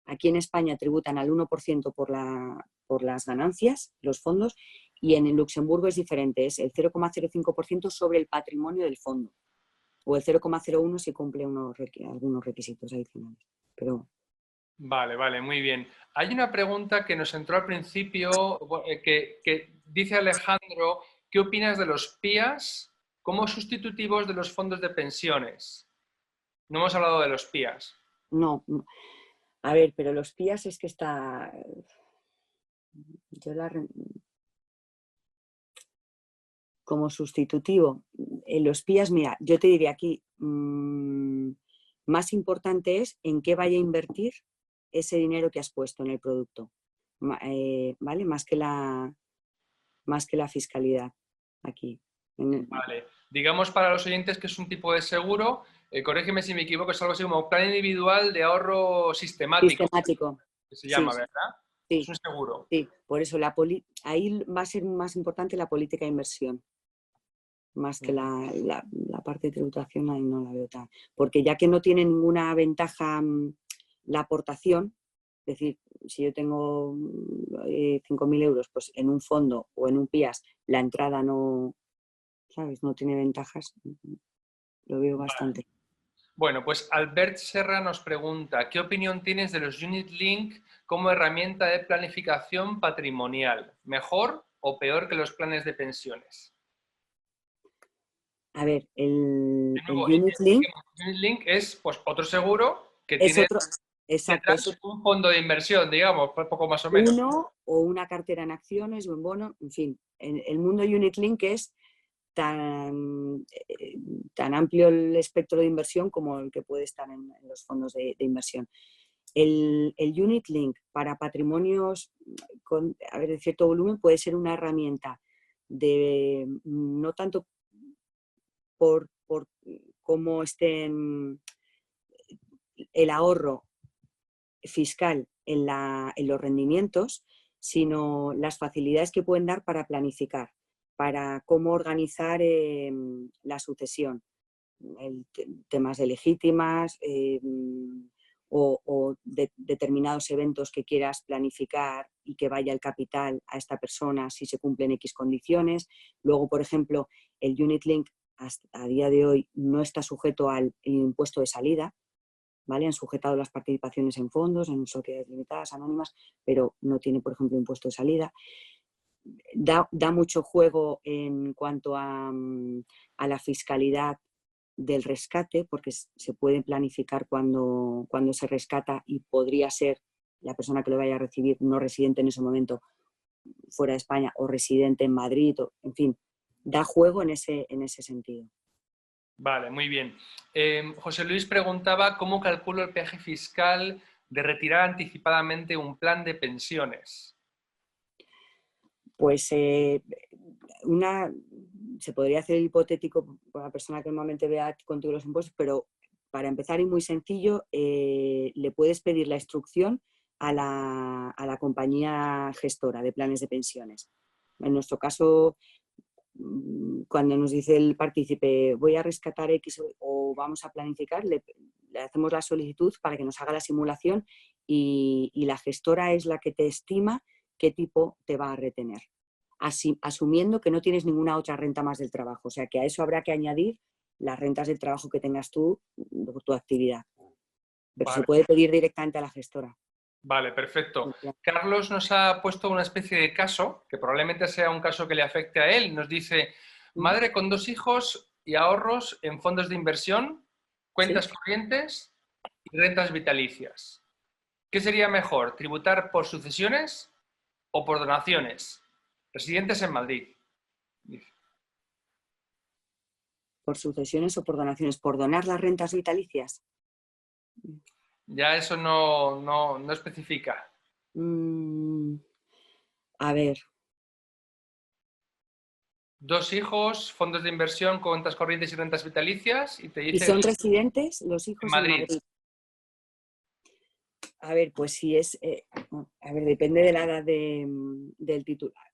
Aquí en España tributan al 1% por las ganancias, los fondos, y en el Luxemburgo es diferente, es el 0,05% sobre el patrimonio del fondo, o el 0,01 si cumple algunos requisitos adicionales. Pero Vale, vale, muy bien. Hay una pregunta que nos entró al principio que dice Alejandro, ¿qué opinas de los PIAs como sustitutivos de los fondos de pensiones? No hemos hablado de los PIAs. No, a ver, pero los PIAs es que está... Yo como sustitutivo, en los PIAs, mira, yo te diría aquí, más importante es en qué vaya a invertir ese dinero que has puesto en el producto, ¿vale? Más que la fiscalidad aquí. Vale. Digamos para los oyentes que es un tipo de seguro, corrígeme si me equivoco, es algo así como plan individual de ahorro sistemático, Sistemático, que se sí, llama, ¿verdad? Es sí, un seguro. sí. Por eso ahí va a ser más importante la política de inversión, más que la parte de tributación, ahí no la veo tan. Porque ya que no tiene ninguna ventaja la aportación, es decir, si yo tengo 5.000 euros, pues en un fondo o en un PIAS, la entrada no, ¿sabes? No tiene ventajas, lo veo bastante. Bueno, pues Albert Serra nos pregunta, ¿qué opinión tienes de los Unit Link como herramienta de planificación patrimonial? ¿Mejor o peor que los planes de pensiones? A ver, De el nuevo, Unit Link Unit Link es pues, otro seguro que es tiene otro, exacto, detrás un fondo de inversión, digamos, pues poco más o menos. uno o una cartera en acciones o en bono, en fin. El mundo Unit Link es tan amplio el espectro de inversión como el que puede estar en los fondos de inversión. El Unit Link para patrimonios de cierto volumen puede ser una herramienta de no tanto por cómo estén el ahorro fiscal en los rendimientos, sino las facilidades que pueden dar para planificar, para cómo organizar la sucesión, temas de legítimas o determinados eventos que quieras planificar y que vaya el capital a esta persona si se cumplen X condiciones. Luego, por ejemplo, el Unit Link a día de hoy no está sujeto al impuesto de salida, ¿vale? Han sujetado las participaciones en fondos, en sociedades limitadas, anónimas, pero no tiene, por ejemplo, impuesto de salida. Da mucho juego en cuanto a la fiscalidad del rescate, porque se puede planificar cuando se rescata y podría ser la persona que lo vaya a recibir no residente en ese momento fuera de España o residente en Madrid, en fin, da juego en ese sentido. Vale, muy bien. José Luis preguntaba cómo calculo el peaje fiscal de retirar anticipadamente un plan de pensiones. Pues se podría hacer el hipotético por la persona que normalmente vea contigo los impuestos, pero para empezar y muy sencillo, le puedes pedir la instrucción a la compañía gestora de planes de pensiones. En nuestro caso, cuando nos dice el partícipe voy a rescatar X o vamos a planificar, le hacemos la solicitud para que nos haga la simulación y la gestora es la que te estima qué tipo te va a retener, asumiendo que no tienes ninguna otra renta más del trabajo. O sea que a eso habrá que añadir las rentas del trabajo que tengas tú por tu actividad. Pero se Vale, puede pedir directamente a la gestora. vale, perfecto. Carlos nos ha puesto una especie de caso, que probablemente sea un caso que le afecte a él. Nos dice, madre con 2 hijos y ahorros en fondos de inversión, cuentas ¿Sí? corrientes y rentas vitalicias. ¿Qué sería mejor, tributar por sucesiones o por donaciones? Residentes en Madrid. ¿Por sucesiones o por donaciones? ¿Por donar las rentas vitalicias? Ya eso no especifica. A ver. 2 hijos, fondos de inversión, cuentas corrientes y rentas vitalicias, y te ¿Y dice son residentes los en hijos en Madrid. Madrid? A ver, pues si es, a ver, depende de la edad del titular.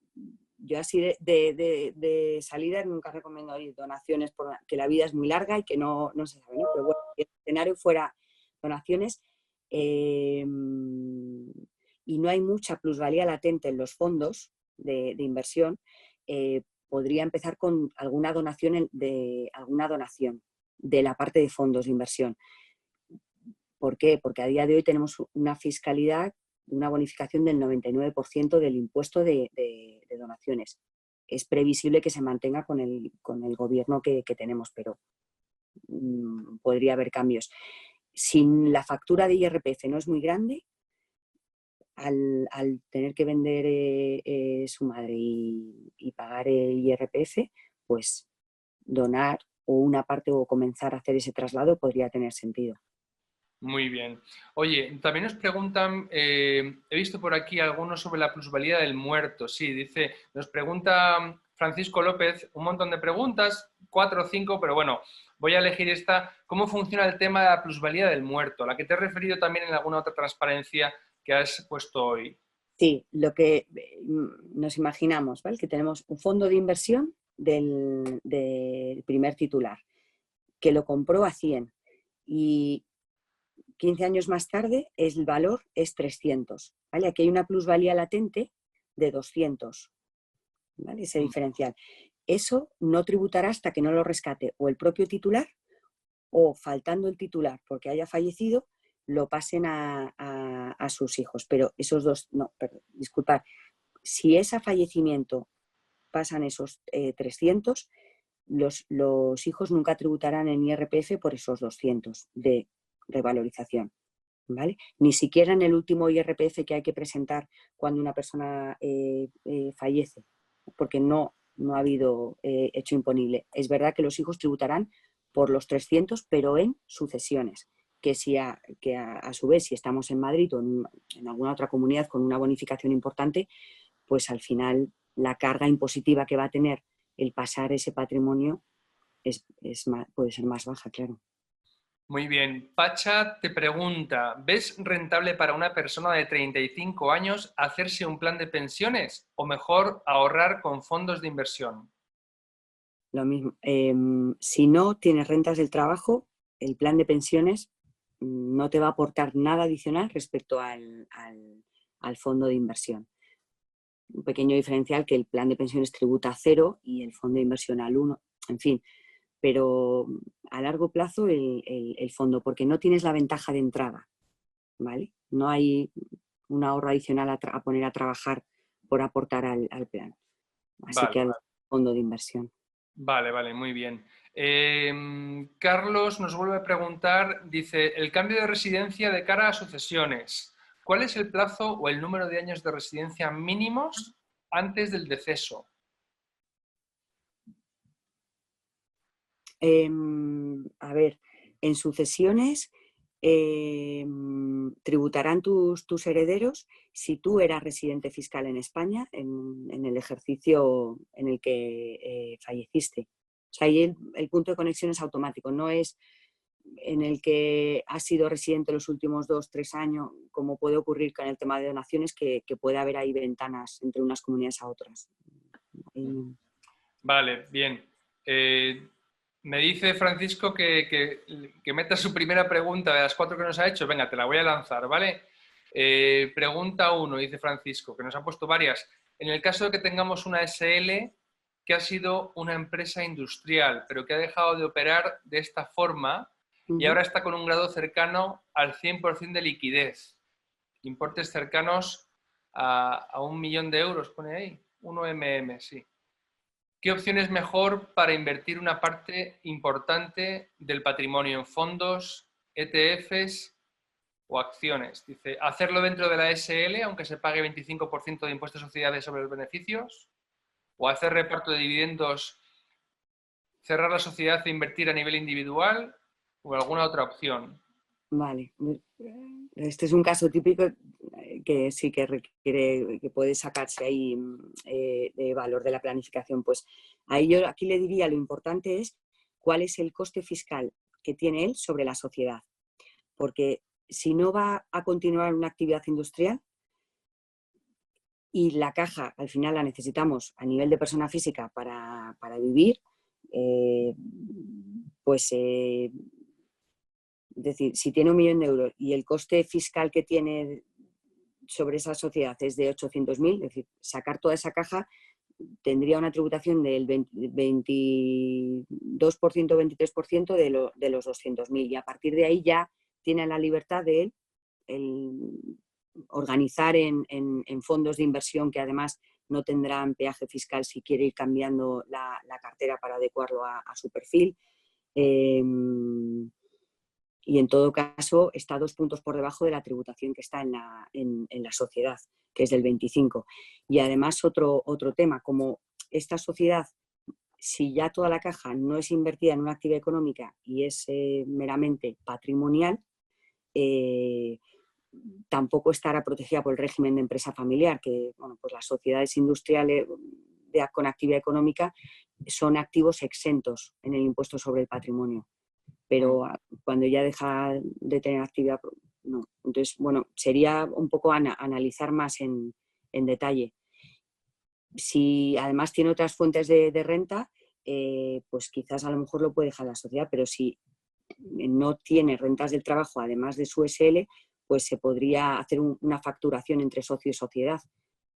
Yo así de salida nunca recomiendo ir donaciones, porque la vida es muy larga y que no se sabe, ¿no? Pero bueno, si el escenario fuera donaciones y no hay mucha plusvalía latente en los fondos de inversión, podría empezar con alguna donación de la parte de fondos de inversión. ¿Por qué? Porque a día de hoy tenemos una fiscalidad, una bonificación del 99% del impuesto de donaciones. Es previsible que se mantenga con el gobierno que tenemos, pero podría haber cambios. Si la factura de IRPF no es muy grande, al tener que vender su madre y pagar el IRPF, pues donar o una parte o comenzar a hacer ese traslado podría tener sentido. Muy bien. Oye, también nos preguntan, he visto por aquí algunos sobre la plusvalía del muerto. Sí, dice, nos pregunta Francisco López un montón de preguntas, 4 o 5, pero bueno, voy a elegir esta. ¿Cómo funciona el tema de la plusvalía del muerto? La que te he referido también en alguna otra transparencia que has puesto hoy. Sí, lo que nos imaginamos, ¿vale? Que tenemos un fondo de inversión del primer titular, que lo compró a 100 y 15 años más tarde el valor es 300. ¿Vale? Aquí hay una plusvalía latente de 200, ¿vale? Ese diferencial. Eso no tributará hasta que no lo rescate o el propio titular o, faltando el titular porque haya fallecido, lo pasen a sus hijos. Pero esos dos, no, perdón, disculpad, si es a fallecimiento pasan esos 300, los hijos nunca tributarán en IRPF por esos 200 de revalorización, ¿vale? Ni siquiera en el último IRPF que hay que presentar cuando una persona fallece, porque no ha habido hecho imponible. Es verdad que los hijos tributarán por los 300, pero en sucesiones, que a su vez, si estamos en Madrid o en alguna otra comunidad con una bonificación importante, pues al final la carga impositiva que va a tener el pasar ese patrimonio puede ser más baja, claro. Muy bien. Pacha te pregunta, ¿ves rentable para una persona de 35 años hacerse un plan de pensiones o mejor ahorrar con fondos de inversión? Lo mismo. Si no tienes rentas del trabajo, el plan de pensiones no te va a aportar nada adicional respecto al fondo de inversión. Un pequeño diferencial, que el plan de pensiones tributa a 0 y el fondo de inversión al 1, en fin. Pero a largo plazo el fondo, porque no tienes la ventaja de entrada, ¿vale? No hay un ahorro adicional a poner a trabajar por aportar al plan. Así Vale, que al fondo de inversión. vale, muy bien. Carlos nos vuelve a preguntar, dice, el cambio de residencia de cara a sucesiones. ¿Cuál es el plazo o el número de años de residencia mínimos antes del deceso? A ver, en sucesiones tributarán tus herederos si tú eras residente fiscal en España en el ejercicio en el que falleciste. O sea, ahí el punto de conexión es automático, no es en el que has sido residente los últimos 2 o 3 años, como puede ocurrir con el tema de donaciones, que puede haber ahí ventanas entre unas comunidades a otras. Vale, bien. Me dice Francisco que meta su primera pregunta de las 4 que nos ha hecho. Venga, te la voy a lanzar, ¿vale? Pregunta 1, dice Francisco, que nos ha puesto varias. En el caso de que tengamos una SL que ha sido una empresa industrial, pero que ha dejado de operar de esta forma y ahora está con un grado cercano al 100% de liquidez, importes cercanos a 1 millón de euros, pone ahí, 1 sí. ¿Qué opción es mejor para invertir una parte importante del patrimonio en fondos, ETFs o acciones? Dice, ¿hacerlo dentro de la SL, aunque se pague 25% de impuestos de sociedades sobre los beneficios? ¿O hacer reparto de dividendos, cerrar la sociedad e invertir a nivel individual? ¿O alguna otra opción? Vale. Este es un caso típico que sí que requiere, que puede sacarse ahí de valor de la planificación. Pues ahí yo aquí le diría, lo importante es cuál es el coste fiscal que tiene él sobre la sociedad. Porque si no va a continuar una actividad industrial y la caja al final la necesitamos a nivel de persona física para vivir, pues es decir, si tiene 1 millón de euros y el coste fiscal que tiene sobre esa sociedad es de 800.000, es decir, sacar toda esa caja tendría una tributación del 22%, 23% de los 200.000 y a partir de ahí ya tiene la libertad de él el organizar en fondos de inversión que además no tendrán peaje fiscal si quiere ir cambiando la cartera para adecuarlo a su perfil. Y en todo caso está 2 puntos por debajo de la tributación que está en la sociedad, que es del 25. Y además otro tema, como esta sociedad, si ya toda la caja no es invertida en una actividad económica y es meramente patrimonial, tampoco estará protegida por el régimen de empresa familiar, que bueno, pues las sociedades industriales con actividad económica son activos exentos en el impuesto sobre el patrimonio. Pero cuando ya deja de tener actividad, no. Entonces, bueno, sería un poco analizar más en detalle. Si además tiene otras fuentes de renta, pues quizás a lo mejor lo puede dejar la sociedad, pero si no tiene rentas del trabajo además de su SL, pues se podría hacer una facturación entre socio y sociedad,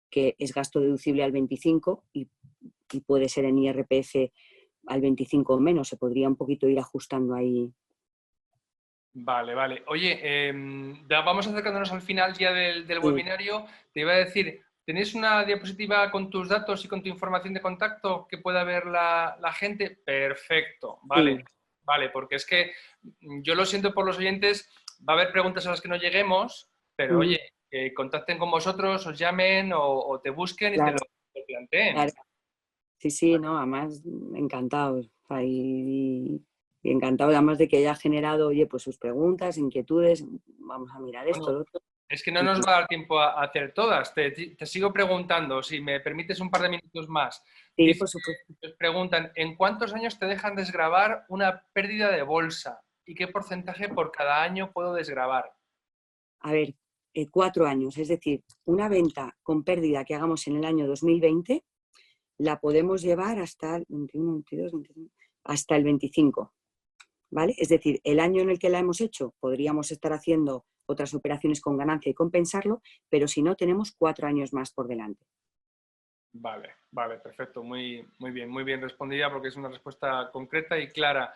que es gasto deducible al 25 y puede ser en IRPF al 25 o menos, se podría un poquito ir ajustando ahí. Vale, vale. Oye, ya vamos acercándonos al final ya del webinario. Te iba a decir, ¿tenéis una diapositiva con tus datos y con tu información de contacto que pueda ver la gente? Perfecto, vale. Sí. Vale, porque es que yo lo siento por los oyentes, va a haber preguntas a las que no lleguemos, pero oye, que contacten con vosotros, os llamen o te busquen y te lo planteen. Claro. Sí, no, además encantados. Y encantado además de que haya generado, oye, pues sus preguntas, inquietudes, vamos a mirar esto, lo otro. Es que no nos va a dar tiempo a hacer todas. Te sigo preguntando, si me permites un par de minutos más. Sí, Dice, por supuesto. os preguntan, ¿en cuántos años te dejan desgravar una pérdida de bolsa? ¿Y qué porcentaje por cada año puedo desgravar? A ver, 4 años, es decir, una venta con pérdida que hagamos en el año 2020 la podemos llevar hasta el 21, 22, 23, hasta el 25, ¿vale? Es decir, el año en el que la hemos hecho podríamos estar haciendo otras operaciones con ganancia y compensarlo, pero si no, tenemos 4 años más por delante. Vale, vale, perfecto, muy bien respondida porque es una respuesta concreta y clara.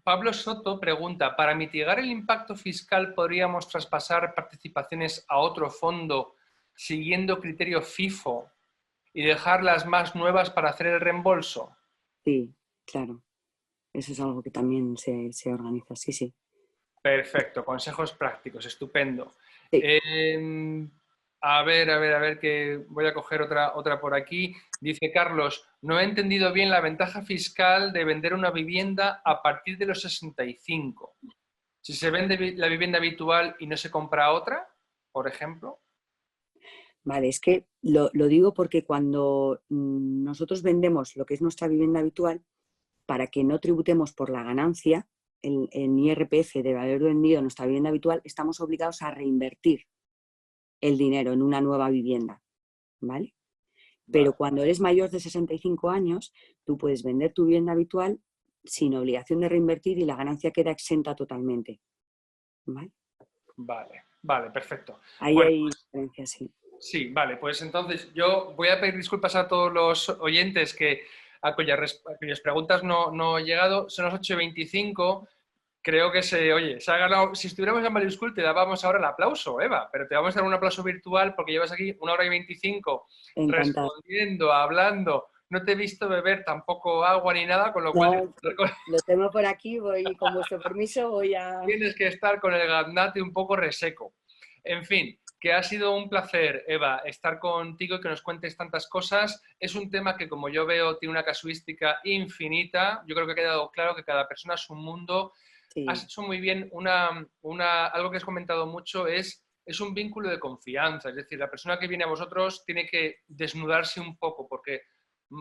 Pablo Soto pregunta, ¿para mitigar el impacto fiscal podríamos traspasar participaciones a otro fondo siguiendo criterio FIFO y dejar las más nuevas para hacer el reembolso? Sí, claro. Eso es algo que también se organiza, sí. Perfecto, consejos prácticos, estupendo. Sí. A ver, que voy a coger otra por aquí. Dice Carlos, no he entendido bien la ventaja fiscal de vender una vivienda a partir de los 65. Si se vende la vivienda habitual y no se compra otra, por ejemplo. Vale, es que lo digo porque cuando nosotros vendemos lo que es nuestra vivienda habitual, para que no tributemos por la ganancia, en IRPF de haber vendido nuestra vivienda habitual, estamos obligados a reinvertir el dinero en una nueva vivienda, ¿vale? Pero cuando eres mayor de 65 años, tú puedes vender tu vivienda habitual sin obligación de reinvertir y la ganancia queda exenta totalmente, ¿vale? Vale, perfecto. Ahí hay diferencias, sí. Sí, vale, pues entonces yo voy a pedir disculpas a todos los oyentes a cuyas preguntas no he llegado. Son las 8:25. Creo que se ha ganado. Si estuviéramos en Value School te dábamos ahora el aplauso, Eva, pero te vamos a dar un aplauso virtual porque llevas aquí 1 hora y 25 Encantada. respondiendo, hablando. No te he visto beber tampoco agua ni nada, con lo cual lo tengo por aquí, con vuestro permiso voy a... tienes que estar con el gaznate un poco reseco. En fin, que ha sido un placer, Eva, estar contigo y que nos cuentes tantas cosas. Es un tema que, como yo veo, tiene una casuística infinita. Yo creo que ha quedado claro que cada persona es un mundo. Sí. Has hecho muy bien algo que has comentado mucho, es un vínculo de confianza. Es decir, la persona que viene a vosotros tiene que desnudarse un poco, porque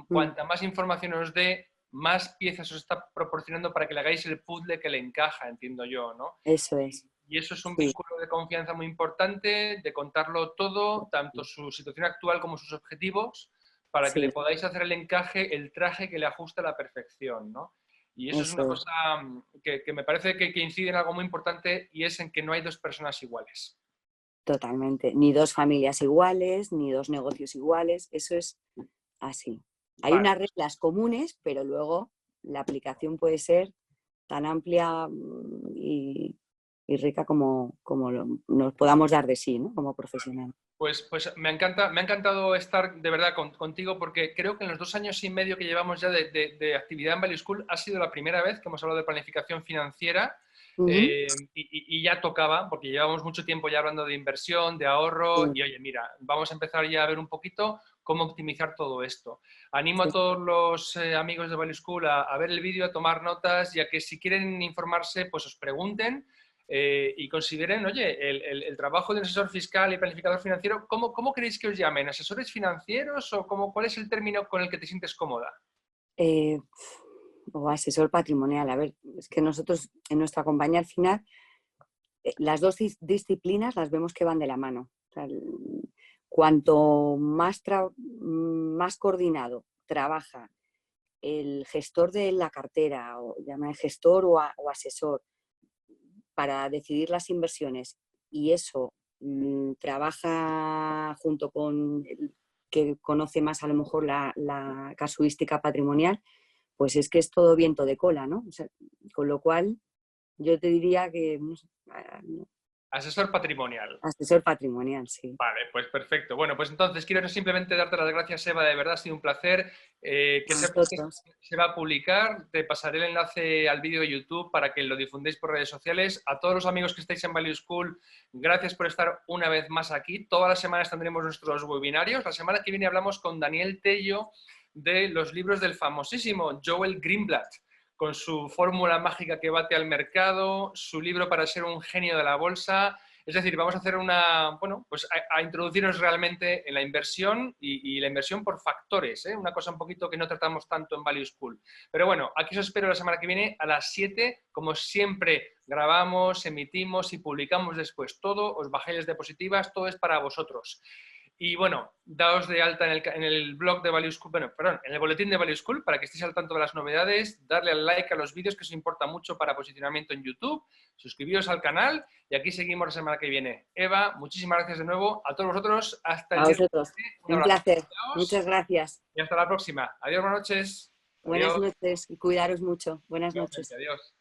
cuanta más información os dé, más piezas os está proporcionando para que le hagáis el puzzle que le encaja, entiendo yo, ¿no? Eso es. Y eso es un vínculo de confianza muy importante, de contarlo todo, tanto su situación actual como sus objetivos, para que le podáis hacer el encaje, el traje que le ajuste a la perfección, ¿no? Y eso es una cosa que me parece que incide en algo muy importante y es en que no hay dos personas iguales. Totalmente. Ni dos familias iguales, ni dos negocios iguales. Eso es así. Hay unas reglas comunes, pero luego la aplicación puede ser tan amplia y rica como nos podamos dar de sí, ¿no? Como profesional. Pues me ha encantado estar de verdad contigo porque creo que en los 2 años y medio que llevamos ya de actividad en Value School ha sido la primera vez que hemos hablado de planificación financiera y ya tocaba, porque llevamos mucho tiempo ya hablando de inversión, de ahorro y oye, mira, vamos a empezar ya a ver un poquito cómo optimizar todo esto. Animo a todos los amigos de Value School a ver el vídeo, a tomar notas y a que si quieren informarse, pues os pregunten. Y consideren, oye, el trabajo de un asesor fiscal y planificador financiero, ¿cómo queréis que os llamen? ¿Asesores financieros o cuál es el término con el que te sientes cómoda? O asesor patrimonial. A ver, es que nosotros en nuestra compañía al final las dos disciplinas las vemos que van de la mano. O sea, cuanto más coordinado trabaja el gestor de la cartera, o llama gestor o asesor, para decidir las inversiones y eso trabaja junto con el que conoce más a lo mejor la casuística patrimonial, pues es que es todo viento de cola, ¿no? O sea, con lo cual yo te diría que Asesor patrimonial. asesor patrimonial, sí. Vale, pues perfecto. Bueno, pues entonces quiero simplemente darte las gracias, Eva, de verdad ha sido un placer. Que sepas que se va a publicar, te pasaré el enlace al vídeo de YouTube para que lo difundéis por redes sociales. A todos los amigos que estáis en Value School, gracias por estar una vez más aquí. Todas las semanas tendremos nuestros webinarios. La semana que viene hablamos con Daniel Tello de los libros del famosísimo Joel Greenblatt, con su fórmula mágica que bate al mercado, su libro para ser un genio de la bolsa. Es decir, vamos a hacer pues a introducirnos realmente en la inversión y la inversión por factores, una cosa un poquito que no tratamos tanto en Value School. Pero bueno, aquí os espero la semana que viene a las 7, como siempre grabamos, emitimos y publicamos después todo, os bajáis las diapositivas, todo es para vosotros. Y bueno, daos de alta en el blog de Value School, en el boletín de Value School para que estéis al tanto de las novedades, darle al like a los vídeos que os importa mucho para posicionamiento en YouTube, suscribiros al canal y aquí seguimos la semana que viene. Eva, muchísimas gracias de nuevo a todos vosotros. Hasta el A día vosotros. Un placer. Muchas gracias. Y hasta la próxima. Adiós, buenas noches. Buenas Adiós. noches y cuidaros mucho. Buenas noches. Adiós.